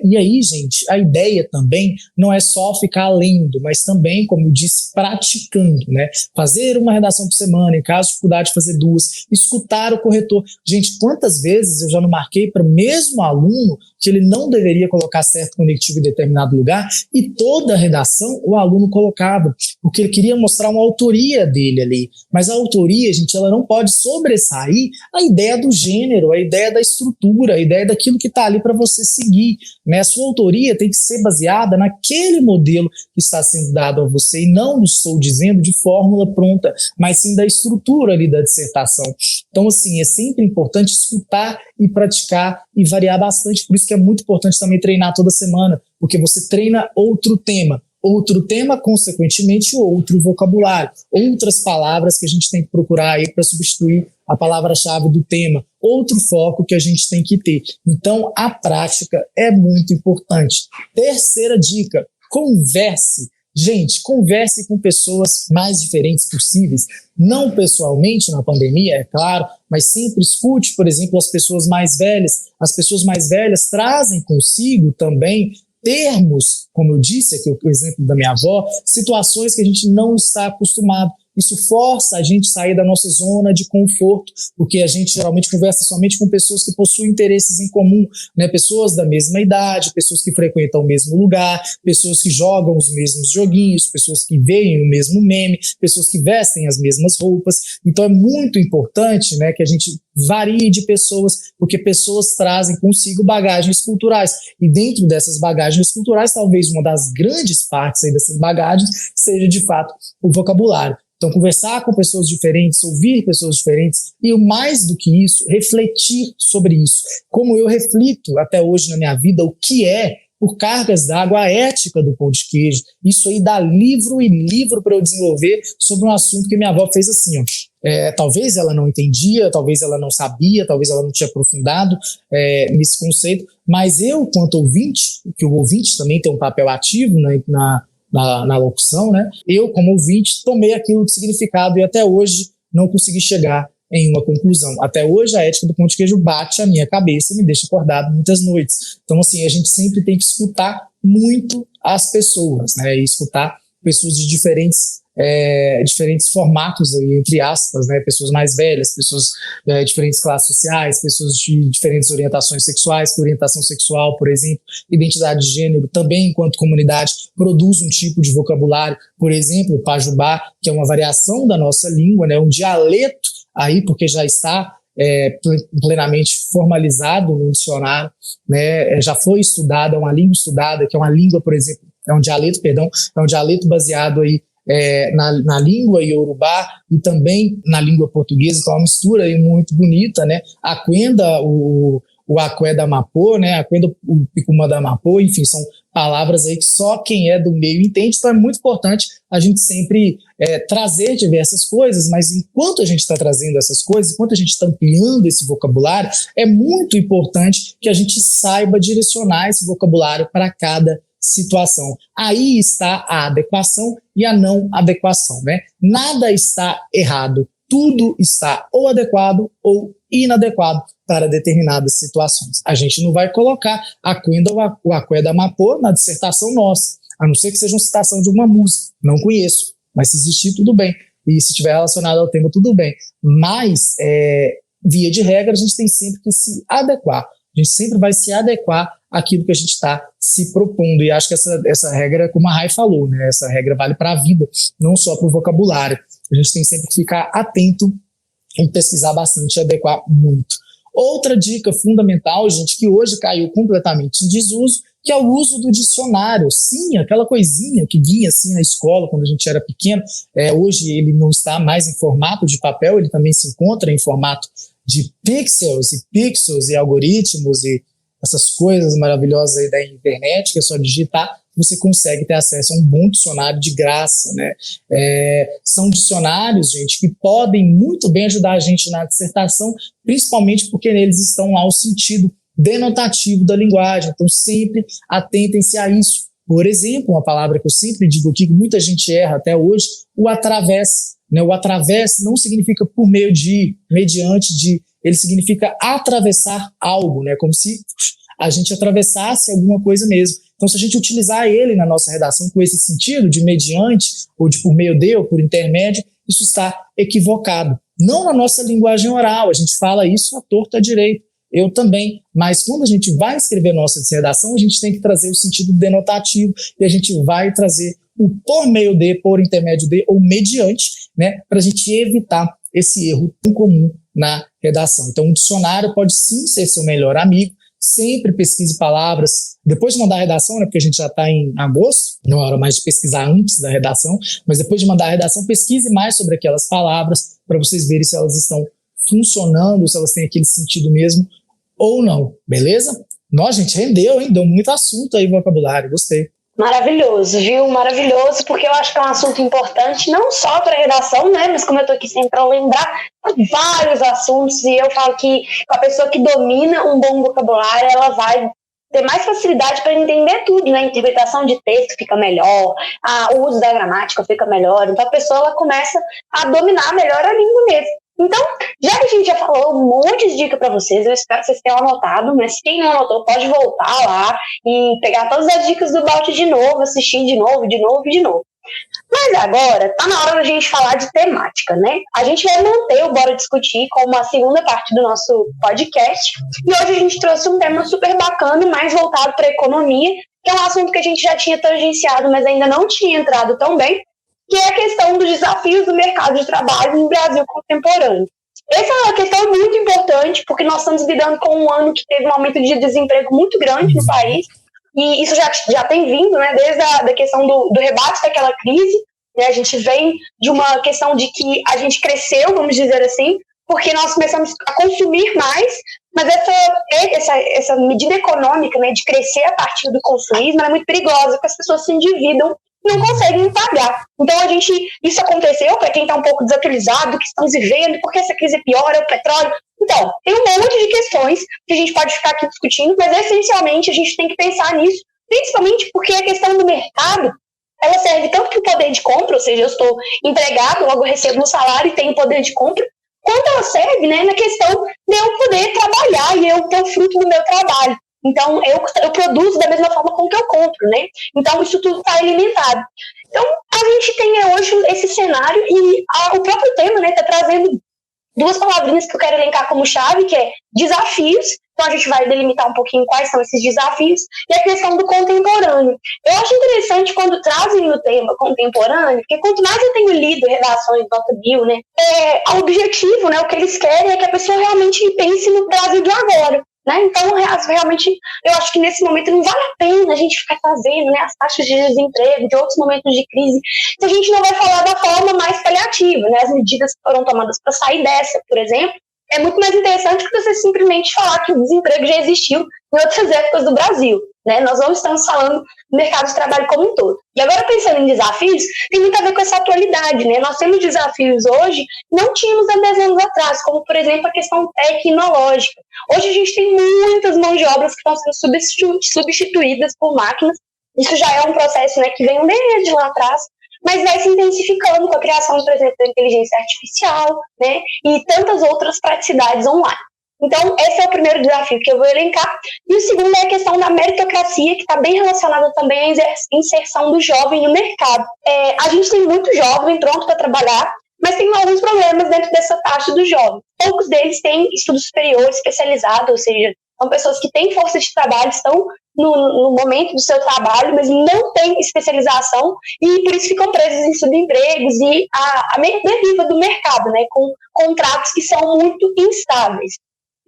E aí, gente, a ideia também não é só ficar lendo, mas também, como eu disse, praticando, né? Fazer uma redação por semana, em caso de dificuldade, fazer 2, escutar o corretor. Gente, quantas vezes eu já não marquei para o mesmo aluno que ele não deveria colocar certo conectivo em determinado lugar, e toda a redação o aluno colocava, porque ele queria mostrar uma autoria dele ali. Mas a autoria, gente, ela não pode sobressair a ideia do gênero, a ideia da estrutura, a ideia daquilo que está ali para você seguir, né? A sua autoria tem que ser baseada naquele modelo que está sendo dado a você, e não estou dizendo de fórmula pronta, mas sim da estrutura ali da dissertação. Então, assim, é sempre importante escutar e praticar e variar bastante, por isso que é muito importante também treinar toda semana, porque você treina outro tema, consequentemente, outro vocabulário, outras palavras que a gente tem que procurar aí para substituir a palavra-chave do tema, outro foco que a gente tem que ter. Então, a prática é muito importante. Terceira dica, converse. Gente, converse com pessoas mais diferentes possíveis, não pessoalmente na pandemia, é claro, mas sempre escute, por exemplo, as pessoas mais velhas. As pessoas mais velhas trazem consigo também termos, como eu disse aqui, o exemplo da minha avó, situações que a gente não está acostumado. Isso força a gente a sair da nossa zona de conforto, porque a gente geralmente conversa somente com pessoas que possuem interesses em comum, né? Pessoas da mesma idade, pessoas que frequentam o mesmo lugar, pessoas que jogam os mesmos joguinhos, pessoas que veem o mesmo meme, pessoas que vestem as mesmas roupas. Então é muito importante, né, que a gente varie de pessoas, porque pessoas trazem consigo bagagens culturais, e dentro dessas bagagens culturais, talvez uma das grandes partes aí dessas bagagens seja de fato o vocabulário. Então, conversar com pessoas diferentes, ouvir pessoas diferentes e, mais do que isso, refletir sobre isso. Como eu reflito até hoje na minha vida o que é, por cargas d'água, a ética do pão de queijo. Isso aí dá livro e livro para eu desenvolver sobre um assunto que minha avó fez assim, ó. Talvez ela não entendia, talvez ela não sabia, talvez ela não tinha aprofundado nesse conceito, mas eu, quanto ouvinte, que o ouvinte também tem um papel ativo, né, na locução, né? Eu, como ouvinte, tomei aquilo de significado e até hoje não consegui chegar em uma conclusão. Até hoje, a ética do pão de queijo bate a minha cabeça e me deixa acordado muitas noites. Então, assim, a gente sempre tem que escutar muito as pessoas, né? E escutar pessoas de diferentes formatos, aí, entre aspas, né? Pessoas mais velhas, pessoas de diferentes classes sociais, pessoas de diferentes orientações sexuais, que orientação sexual, por exemplo, identidade de gênero, também enquanto comunidade produz um tipo de vocabulário, por exemplo, o pajubá, que é uma variação da nossa língua, né? Um dialeto aí, porque já está plenamente formalizado no dicionário, né? Já foi estudado, é uma língua estudada, que é uma língua, por exemplo, é um dialeto baseado aí na língua iorubá e também na língua portuguesa, então é uma mistura aí muito bonita, né? A Quenda, o Aqué da Mapô, né? A Quenda, o Picumã da Mapô, enfim, são palavras aí que só quem é do meio entende, então é muito importante a gente sempre trazer diversas coisas, mas enquanto a gente está trazendo essas coisas, enquanto a gente está ampliando esse vocabulário, é muito importante que a gente saiba direcionar esse vocabulário para cada situação. Aí está a adequação e a não adequação, né? Nada está errado, tudo está ou adequado ou inadequado para determinadas situações. A gente não vai colocar a Quenda ou o Aqué da Mapô na dissertação nossa, a não ser que seja uma citação de uma música, não conheço, mas se existir, tudo bem, e se estiver relacionado ao tema, tudo bem, mas via de regra, a gente tem sempre que se adequar, a gente sempre vai se adequar àquilo que a gente está se propondo, e acho que essa regra, como a Rai falou, né, essa regra vale para a vida, não só para o vocabulário. a gente tem sempre que ficar atento em pesquisar bastante e adequar muito. Outra dica fundamental, gente, que hoje caiu completamente em desuso, que é o uso do dicionário. Sim, aquela coisinha que vinha assim na escola quando a gente era pequeno, hoje ele não está mais em formato de papel, ele também se encontra em formato de pixels e algoritmos e essas coisas maravilhosas aí da internet, que é só digitar, você consegue ter acesso a um bom dicionário de graça, né? São dicionários, gente, que podem muito bem ajudar a gente na dissertação, principalmente porque neles estão lá o sentido denotativo da linguagem. Então, sempre atentem-se a isso. Por exemplo, uma palavra que eu sempre digo aqui, que muita gente erra até hoje, o através. Né? O através não significa por meio de, mediante de, ele significa atravessar algo, né? Como se a gente atravessasse alguma coisa mesmo. Então, se a gente utilizar ele na nossa redação com esse sentido de mediante, ou de por meio de, ou por intermédio, isso está equivocado. Não na nossa linguagem oral, a gente fala isso à torta à direita. Eu também, mas quando a gente vai escrever nossa redação, a gente tem que trazer o sentido denotativo e a gente vai trazer o por meio de, por intermédio de ou mediante, né, para a gente evitar esse erro tão comum na redação. Então, o dicionário pode sim ser seu melhor amigo. Sempre pesquise palavras, depois de mandar a redação, né, porque a gente já está em agosto, não é hora mais de pesquisar antes da redação, mas depois de mandar a redação, pesquise mais sobre aquelas palavras para vocês verem se elas estão funcionando, se elas têm aquele sentido mesmo ou não, beleza? Nossa, gente, rendeu, hein? Deu muito assunto aí, vocabulário, gostei. Maravilhoso, viu? Maravilhoso, porque eu acho que é um assunto importante, não só para a redação, né? Mas como eu estou aqui sempre para lembrar, vários assuntos, e eu falo que a pessoa que domina um bom vocabulário, ela vai ter mais facilidade para entender tudo, né? A interpretação de texto fica melhor, o uso da gramática fica melhor, então a pessoa ela começa a dominar melhor a língua mesmo. Então, já que a gente já falou um monte de dicas para vocês, eu espero que vocês tenham anotado, mas quem não anotou pode voltar lá e pegar todas as dicas do Balt de novo, assistir de novo. Mas agora, tá na hora da gente falar de temática, né? A gente vai manter o Bora Discutir como a segunda parte do nosso podcast, e hoje a gente trouxe um tema super bacana, mais voltado para a economia, que é um assunto que a gente já tinha tangenciado, mas ainda não tinha entrado tão bem, que é a questão dos desafios do mercado de trabalho no Brasil contemporâneo. Essa é uma questão muito importante, porque nós estamos lidando com um ano que teve um aumento de desemprego muito grande no país, e isso já tem vindo, né, desde a questão do rebate daquela crise, né, a gente vem de uma questão de que a gente cresceu, vamos dizer assim, porque nós começamos a consumir mais, mas essa medida econômica, né, de crescer a partir do consumismo é muito perigosa, porque as pessoas se endividam não conseguem pagar. Então, isso aconteceu para quem está um pouco desatualizado do que estamos vivendo, porque essa crise piora, o petróleo. Então, tem um monte de questões que a gente pode ficar aqui discutindo, mas essencialmente a gente tem que pensar nisso, principalmente porque a questão do mercado, ela serve tanto para o poder de compra, ou seja, eu estou empregado, logo eu recebo um salário e tenho poder de compra, quanto ela serve, né, na questão de eu poder trabalhar e eu ter o fruto do meu trabalho. Então, eu produzo da mesma forma com que eu compro, né? Então, isso tudo está alimentado. Então, a gente tem hoje esse cenário e o próprio tema, né, está trazendo duas palavrinhas que eu quero elencar como chave, que é desafios. Então, a gente vai delimitar um pouquinho quais são esses desafios e a questão do contemporâneo. Eu acho interessante quando trazem o tema contemporâneo, porque quanto mais eu tenho lido redações, nota bio, né, o objetivo, né, o que eles querem é que a pessoa realmente pense no Brasil de agora. Né? Então, realmente, eu acho que nesse momento não vale a pena a gente ficar fazendo, né, as taxas de desemprego, de outros momentos de crise, se a gente não vai falar da forma mais paliativa, né, as medidas que foram tomadas para sair dessa, por exemplo, é muito mais interessante que você simplesmente falar que o desemprego já existiu em outras épocas do Brasil. Né? Nós não estamos falando do mercado de trabalho como um todo. E agora, pensando em desafios, tem muito a ver com essa atualidade. Né? Nós temos desafios hoje que não tínhamos há 10 anos atrás, como, por exemplo, a questão tecnológica. Hoje a gente tem muitas mãos de obras que estão sendo substituídas por máquinas. Isso já é um processo, né, que vem desde lá atrás, mas vai se intensificando com a criação, por exemplo, da inteligência artificial, né, e tantas outras praticidades online. Então, esse é o primeiro desafio que eu vou elencar. E o segundo é a questão da meritocracia, que está bem relacionada também à inserção do jovem no mercado. A gente tem muito jovem pronto para trabalhar, mas tem alguns problemas dentro dessa taxa do jovem. Poucos deles têm estudo superior especializado, ou seja, são pessoas que têm força de trabalho, estão no momento do seu trabalho, mas não têm especialização e por isso ficam presos em subempregos e a deriva do mercado, né, com contratos que são muito instáveis.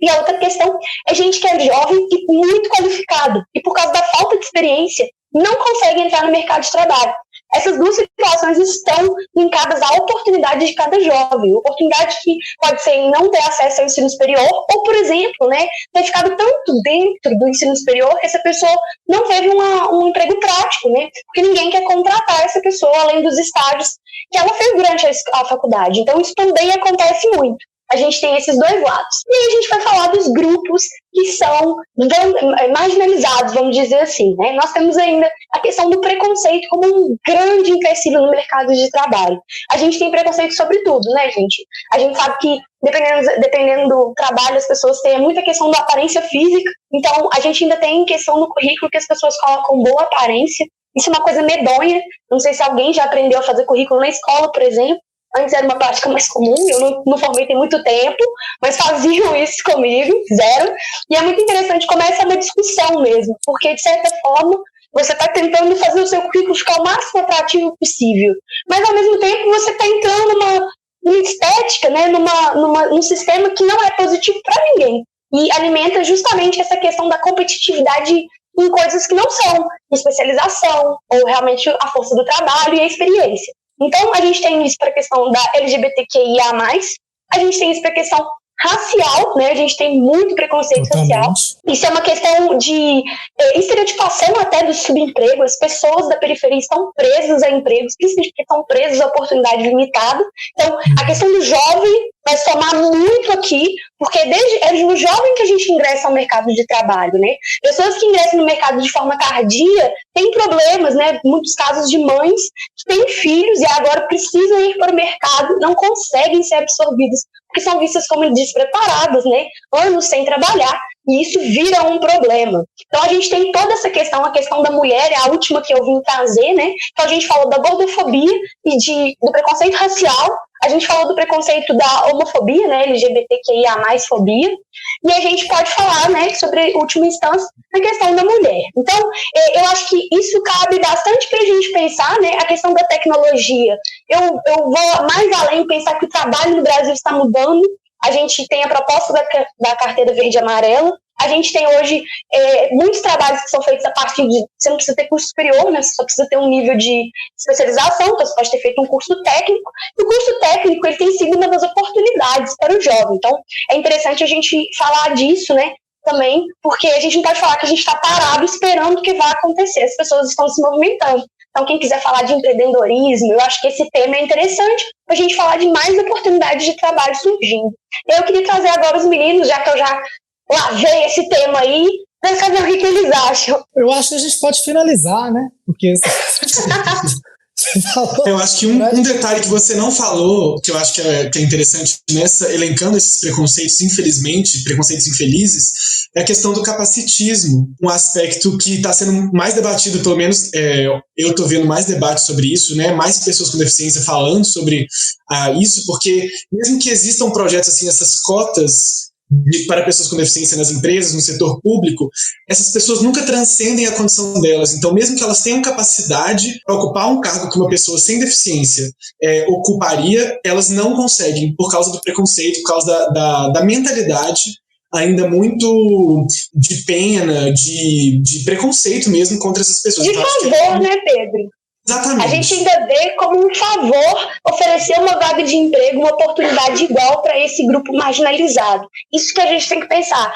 E a outra questão é gente que é jovem e muito qualificado e por causa da falta de experiência não consegue entrar no mercado de trabalho. Essas duas situações estão linkadas à oportunidade de cada jovem. Oportunidade que pode ser em não ter acesso ao ensino superior ou, por exemplo, né, ter ficado tanto dentro do ensino superior que essa pessoa não teve um emprego prático, né, porque ninguém quer contratar essa pessoa além dos estágios que ela fez durante a faculdade. Então, isso também acontece muito. A gente tem esses dois lados. E aí a gente vai falar dos grupos que são marginalizados, vamos dizer assim, né? Nós temos ainda a questão do preconceito como um grande empecilho no mercado de trabalho. A gente tem preconceito sobre tudo, né, gente? A gente sabe que, dependendo do trabalho, as pessoas têm muita questão da aparência física. Então, a gente ainda tem questão no currículo que as pessoas colocam boa aparência. Isso é uma coisa medonha. Não sei se alguém já aprendeu a fazer currículo na escola, por exemplo. Antes era uma prática mais comum, eu não formei tem muito tempo, mas faziam isso comigo, zero. E é muito interessante como essa é uma discussão mesmo, porque, de certa forma, você está tentando fazer o seu currículo ficar o máximo atrativo possível. Mas, ao mesmo tempo, você está entrando numa estética, né, num sistema que não é positivo para ninguém. E alimenta justamente essa questão da competitividade em coisas que não são especialização, ou realmente a força do trabalho e a experiência. Então, a gente tem isso para a questão da LGBTQIA+, a gente tem isso para a questão racial, né? A gente tem muito preconceito social. Isso é uma questão de estereotipação até do subemprego. As pessoas da periferia estão presas a empregos, principalmente porque estão presas a oportunidade limitada. Então, a questão do jovem vai somar muito aqui, porque é no jovem que a gente ingressa ao mercado de trabalho, né? Pessoas que ingressam no mercado de forma tardia têm problemas, né? Muitos casos de mães que têm filhos e agora precisam ir para o mercado, não conseguem ser absorvidas, porque são vistas como despreparadas, né? Anos sem trabalhar, e isso vira um problema. Então a gente tem toda essa questão, a questão da mulher, é a última que eu vim trazer, né? Então a gente falou da gordofobia e do preconceito racial, a gente falou do preconceito da homofobia, né, LGBTQIA+, fobia, e a gente pode falar, né, sobre, última instância, a questão da mulher. Então, eu acho que isso cabe bastante para a gente pensar, né, a questão da tecnologia. Eu vou mais além, pensar que o trabalho no Brasil está mudando. A gente tem a proposta da carteira verde e amarela. A gente tem hoje muitos trabalhos que são feitos a partir de... Você não precisa ter curso superior, né? Você só precisa ter um nível de especialização, então você pode ter feito um curso técnico. E o curso técnico ele tem sido uma das oportunidades para o jovem. Então, é interessante a gente falar disso, né? Também, porque a gente não pode falar que a gente está parado esperando o que vai acontecer. As pessoas estão se movimentando. Então, quem quiser falar de empreendedorismo, eu acho que esse tema é interessante para a gente falar de mais oportunidades de trabalho surgindo. Eu queria trazer agora os meninos, já que eu já lavei esse tema aí, para saber o que eles acham. Eu acho que a gente pode finalizar, né? Porque eu acho que um detalhe que você não falou, que eu acho que é interessante elencando esses preconceitos, infelizmente, preconceitos infelizes, é a questão do capacitismo, um aspecto que está sendo mais debatido, pelo menos eu estou vendo mais debate sobre isso, né? Mais pessoas com deficiência falando sobre isso, porque mesmo que existam projetos assim, essas cotas para pessoas com deficiência nas empresas, no setor público, essas pessoas nunca transcendem a condição delas. Então, mesmo que elas tenham capacidade para ocupar um cargo que uma pessoa sem deficiência ocuparia, elas não conseguem por causa do preconceito, por causa da mentalidade ainda muito de pena, de preconceito mesmo contra essas pessoas. De favor, né, Pedro? Exatamente. A gente ainda vê como um favor oferecer uma vaga de emprego, uma oportunidade igual para esse grupo marginalizado. Isso que a gente tem que pensar.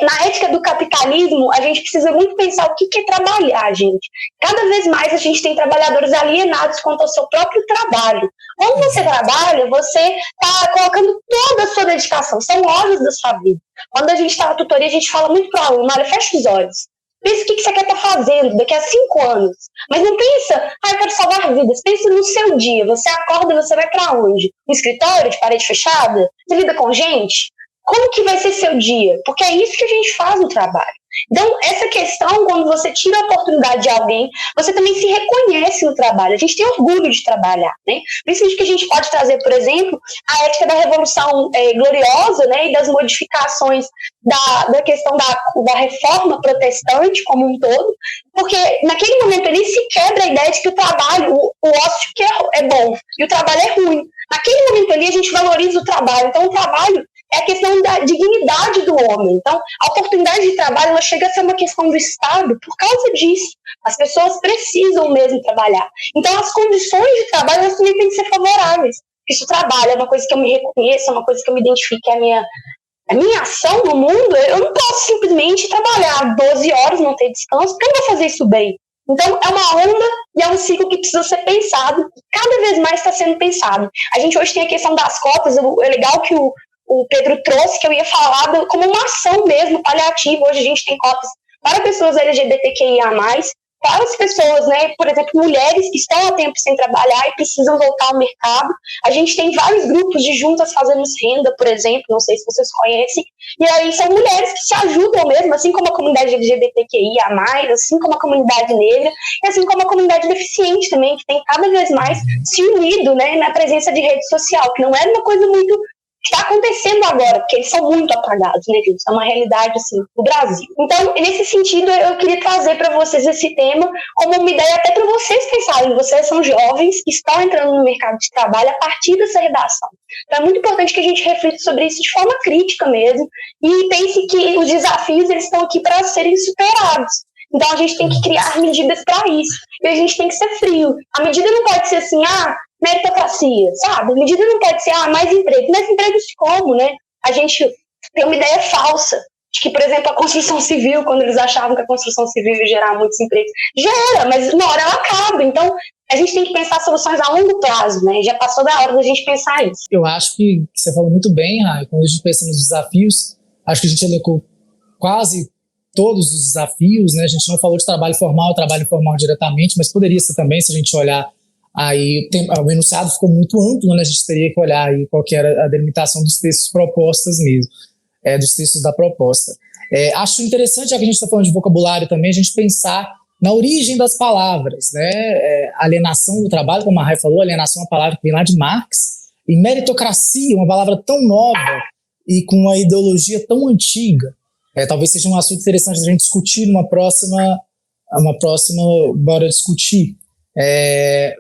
Na ética do capitalismo, a gente precisa muito pensar o que é trabalhar, gente. Cada vez mais a gente tem trabalhadores alienados quanto ao seu próprio trabalho. Quando você trabalha, você está colocando toda a sua dedicação. São horas da sua vida. Quando a gente está na tutoria, a gente fala muito para o aluno, olha, fecha os olhos. Pensa o que você quer estar fazendo daqui a 5 anos. Mas não pensa, eu quero salvar vidas. Pensa no seu dia. Você acorda e você vai para onde? No escritório de parede fechada? Você lida com gente? Como que vai ser seu dia? Porque é isso que a gente faz no trabalho. Então, essa questão, quando você tira a oportunidade de alguém, você também se reconhece no trabalho. A gente tem orgulho de trabalhar, né? Principalmente que a gente pode trazer, por exemplo, a ética da Revolução Gloriosa, né, e das modificações da questão da reforma protestante como um todo, porque naquele momento ali se quebra a ideia de que o trabalho, o ócio que é bom e o trabalho é ruim. Naquele momento ali a gente valoriza o trabalho. Então, o trabalho é a questão da dignidade do homem. Então, a oportunidade de trabalho ela chega a ser uma questão do Estado por causa disso. As pessoas precisam mesmo trabalhar. Então, as condições de trabalho elas também têm que ser favoráveis. Isso trabalho é uma coisa que eu me reconheço, é uma coisa que eu me identifique, é a minha ação no mundo. Eu não posso simplesmente trabalhar 12 horas, não ter descanso, porque eu não vou fazer isso bem. Então, é uma onda e é um ciclo que precisa ser pensado. Cada vez mais está sendo pensado. A gente hoje tem a questão das cotas. É legal que o Pedro trouxe, que eu ia falar como uma ação mesmo, paliativa. Hoje a gente tem cotas para pessoas LGBTQIA+, para as pessoas, né, por exemplo, mulheres que estão há tempo sem trabalhar e precisam voltar ao mercado. A gente tem vários grupos de juntas fazemos renda, por exemplo, não sei se vocês conhecem, e aí são mulheres que se ajudam mesmo, assim como a comunidade LGBTQIA+, assim como a comunidade negra, e assim como a comunidade deficiente também, que tem cada vez mais se unido, né, na presença de rede social, que não era uma coisa muito que está acontecendo agora, porque eles são muito apagados, né, gente? É uma realidade, assim, do Brasil. Então, nesse sentido, eu queria trazer para vocês esse tema como uma ideia até para vocês pensarem. Vocês são jovens que estão entrando no mercado de trabalho a partir dessa redação. Então, é muito importante que a gente reflita sobre isso de forma crítica mesmo e pense que os desafios, eles estão aqui para serem superados. Então, a gente tem que criar medidas para isso. E a gente tem que ser frio. A medida não pode ser assim, meritocracia, sabe? A medida não pode ser, mais emprego. Mais empregos como, né? A gente tem uma ideia falsa de que, por exemplo, a construção civil, quando eles achavam que a construção civil ia gerar muitos empregos, gera, mas uma hora ela acaba. Então, a gente tem que pensar soluções a longo prazo, né? Já passou da hora da gente pensar isso. Eu acho que você falou muito bem, Rai, quando a gente pensa nos desafios, acho que a gente elencou quase todos os desafios, né? A gente não falou de trabalho formal diretamente, mas poderia ser também, se a gente olhar aí, o enunciado ficou muito amplo, né? A gente teria que olhar aí qual que era a delimitação dos textos propostas mesmo, dos textos da proposta. Acho interessante, já que a gente está falando de vocabulário também, a gente pensar na origem das palavras, né? Alienação do trabalho, como a Rai falou, alienação é uma palavra que vem lá de Marx, e meritocracia, uma palavra tão nova e com uma ideologia tão antiga. Talvez seja um assunto interessante a gente discutir numa próxima, bora discutir.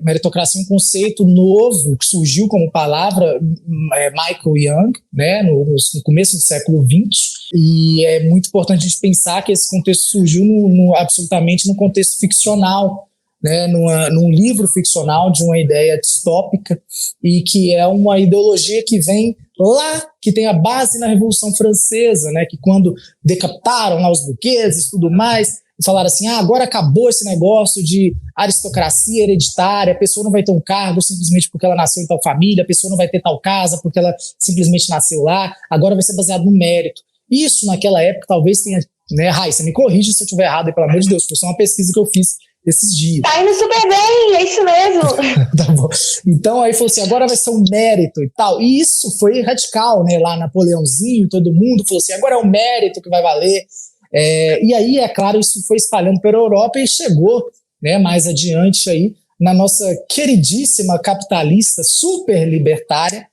Meritocracia é um conceito novo que surgiu como palavra, Michael Young, né, no começo do século XX, e é muito importante a gente pensar que esse contexto surgiu absolutamente no contexto ficcional, né, num livro ficcional de uma ideia distópica, e que é uma ideologia que vem lá, que tem a base na Revolução Francesa, né, que quando decapitaram lá os burgueses e tudo mais, falaram assim, agora acabou esse negócio de aristocracia hereditária, a pessoa não vai ter um cargo simplesmente porque ela nasceu em tal família, a pessoa não vai ter tal casa porque ela simplesmente nasceu lá, agora vai ser baseado no mérito. Isso, naquela época, talvez tenha, né, Rai, você me corrige se eu estiver errado, pelo amor de Deus, foi só uma pesquisa que eu fiz esses dias. Tá indo super bem, é isso mesmo. Tá bom. Então aí falou assim, agora vai ser um mérito e tal. E isso foi radical, né? Lá Napoleãozinho, todo mundo falou assim, agora é o mérito que vai valer. E aí, é claro, isso foi espalhando pela Europa e chegou, né, mais adiante aí na nossa queridíssima capitalista super libertária,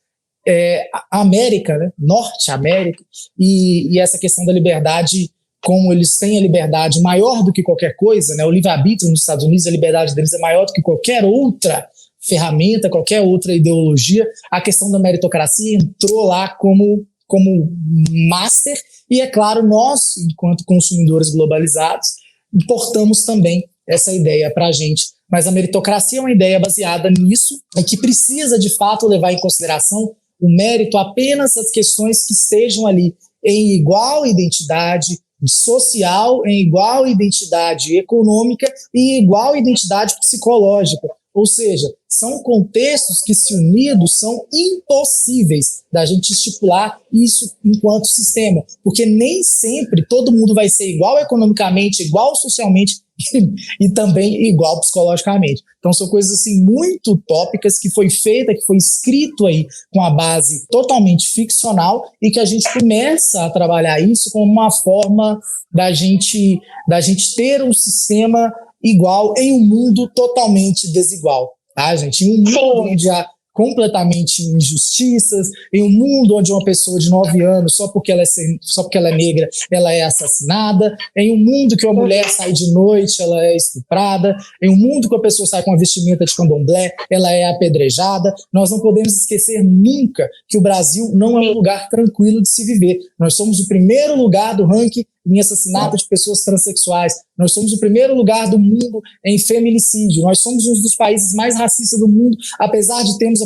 a América, né? Norte América, e essa questão da liberdade, como eles têm a liberdade maior do que qualquer coisa, né? O livre-arbítrio nos Estados Unidos, a liberdade deles é maior do que qualquer outra ferramenta, qualquer outra ideologia. A questão da meritocracia entrou lá como master, e é claro, nós, enquanto consumidores globalizados, importamos também essa ideia para a gente. Mas a meritocracia é uma ideia baseada nisso, e que precisa, de fato, levar em consideração o mérito apenas das questões que estejam ali em igual identidade social, em igual identidade econômica e igual identidade psicológica. Ou seja, são contextos que, se unidos, são impossíveis da gente estipular isso enquanto sistema, porque nem sempre todo mundo vai ser igual economicamente, igual socialmente, e também igual psicologicamente. Então são coisas assim muito utópicas que foi feita, que foi escrito aí com a base totalmente ficcional e que a gente começa a trabalhar isso como uma forma da gente ter um sistema igual em um mundo totalmente desigual, tá, gente? Em um mundo onde há completamente injustiças, em um mundo onde uma pessoa de 9 anos, só porque ela é negra, ela é assassinada, em um mundo que uma mulher sai de noite, ela é estuprada, em um mundo que a pessoa sai com uma vestimenta de candomblé, ela é apedrejada. Nós não podemos esquecer nunca que o Brasil não é um lugar tranquilo de se viver. Nós somos o primeiro lugar do ranking em assassinato de pessoas transexuais. Nós somos o primeiro lugar do mundo em feminicídio. Nós somos um dos países mais racistas do mundo, apesar de termos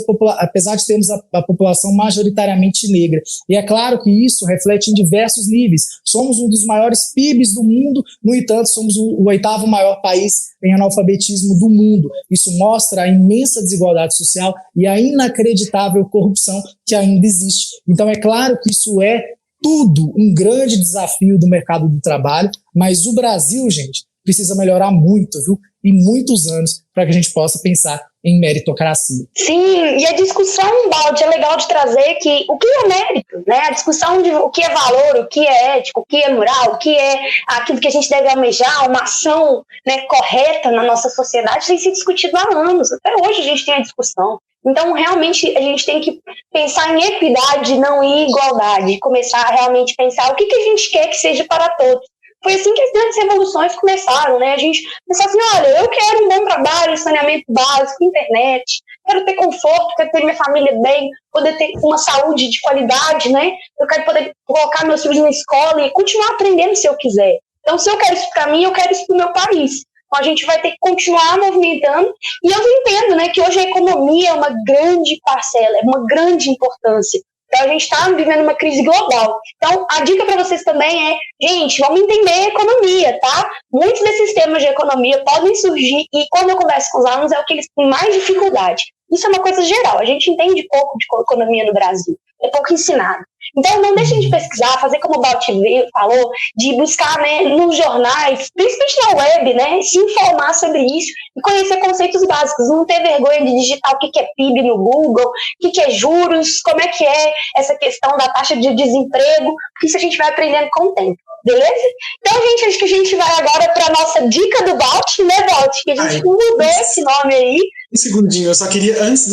a população majoritariamente negra. E é claro que isso reflete em diversos níveis. Somos um dos maiores PIBs do mundo, no entanto, somos o 8º maior país em analfabetismo do mundo. Isso mostra a imensa desigualdade social e a inacreditável corrupção que ainda existe. Então é claro que isso é tudo um grande desafio do mercado do trabalho, mas o Brasil, gente, precisa melhorar muito, viu? E muitos anos para que a gente possa pensar em meritocracia. Sim, e a discussão, Baldi, é legal de trazer que o que é mérito, né? A discussão de o que é valor, o que é ético, o que é moral, o que é aquilo que a gente deve almejar, uma ação, né, correta na nossa sociedade, tem sido discutido há anos. Até hoje a gente tem a discussão. Então, realmente, a gente tem que pensar em equidade, não em igualdade. Começar a realmente pensar o que a gente quer que seja para todos. Foi assim que as grandes revoluções começaram, né? A gente pensou assim, olha, eu quero um bom trabalho, saneamento básico, internet, quero ter conforto, quero ter minha família bem, poder ter uma saúde de qualidade, né? Eu quero poder colocar meus filhos na escola e continuar aprendendo se eu quiser. Então, se eu quero isso para mim, eu quero isso para o meu país. Então, a gente vai ter que continuar movimentando. E eu entendo, né, que hoje a economia é uma grande parcela, é uma grande importância. Então, a gente está vivendo uma crise global. Então, a dica para vocês também é, gente, vamos entender a economia, tá? Muitos desses temas de economia podem surgir e, quando eu converso com os alunos, é o que eles têm mais dificuldade. Isso é uma coisa geral. A gente entende pouco de economia no Brasil. É pouco ensinado. Então, não deixem de pesquisar, fazer como o Balti falou, de buscar, né, nos jornais, principalmente na web, né, se informar sobre isso e conhecer conceitos básicos. Não ter vergonha de digitar o que é PIB no Google, o que é juros, como é que é essa questão da taxa de desemprego. Isso a gente vai aprendendo com o tempo. Beleza? Então, gente, acho que a gente vai agora para a nossa dica do Balti, né, Balti? Que a gente mudou esse nome aí. Um segundinho, eu só queria, antes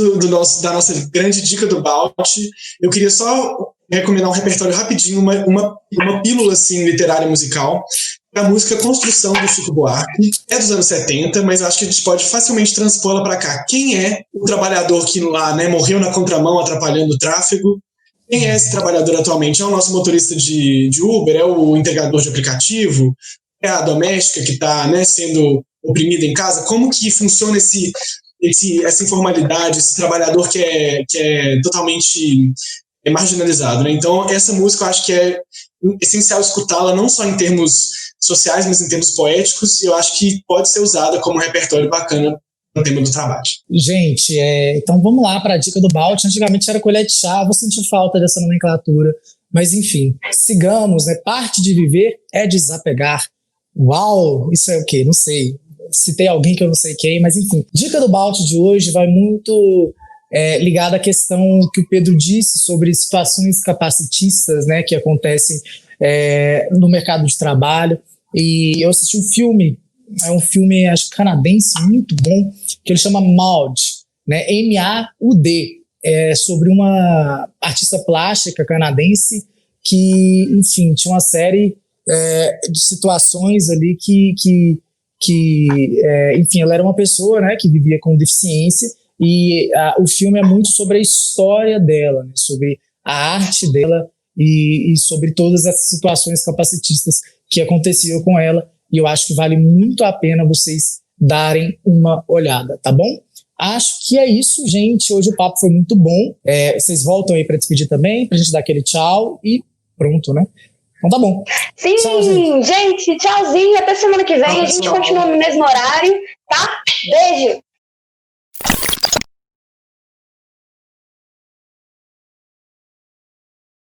da nossa grande dica do Balti, eu queria só recomendar um repertório rapidinho, uma pílula assim, literária musical. A música Construção, do Chico Buarque, é dos anos 70, mas eu acho que a gente pode facilmente transpô-la para cá. Quem é o trabalhador que lá, né, morreu na contramão atrapalhando o tráfego? Quem é esse trabalhador atualmente? É o nosso motorista de Uber? É o entregador de aplicativo? É a doméstica que está, né, sendo oprimida em casa? Como que funciona essa informalidade, esse trabalhador que é totalmente marginalizado, né? Então, essa música eu acho que é essencial escutá-la, não só em termos sociais, mas em termos poéticos, e eu acho que pode ser usada como um repertório bacana no tema do trabalho. Gente, então vamos lá para a dica do Balti. Antigamente era colher de chá, vou sentir falta dessa nomenclatura, mas enfim, sigamos, né? Parte de viver é desapegar. Uau, isso é o quê? Não sei. Citei alguém que eu não sei quem, mas enfim. Dica do Balti de hoje vai muito ligada à questão que o Pedro disse sobre situações capacitistas, né, que acontecem no mercado de trabalho. E eu assisti um filme, é um filme, acho, canadense, muito bom, que ele chama MAUD, né, M-A-U-D, sobre uma artista plástica canadense que, enfim, tinha uma série de situações ali enfim, ela era uma pessoa, né, que vivia com deficiência, e o filme é muito sobre a história dela, né, sobre a arte dela e sobre todas essas situações capacitistas que aconteciam com ela, e eu acho que vale muito a pena vocês darem uma olhada, tá bom? Acho que é isso, gente. Hoje o papo foi muito bom. Vocês voltam aí para despedir também, pra gente dar aquele tchau e pronto, né? Então tá bom. Sim, tchau, gente, tchauzinho, até semana que vem. A gente continua no mesmo horário, tá? Beijo!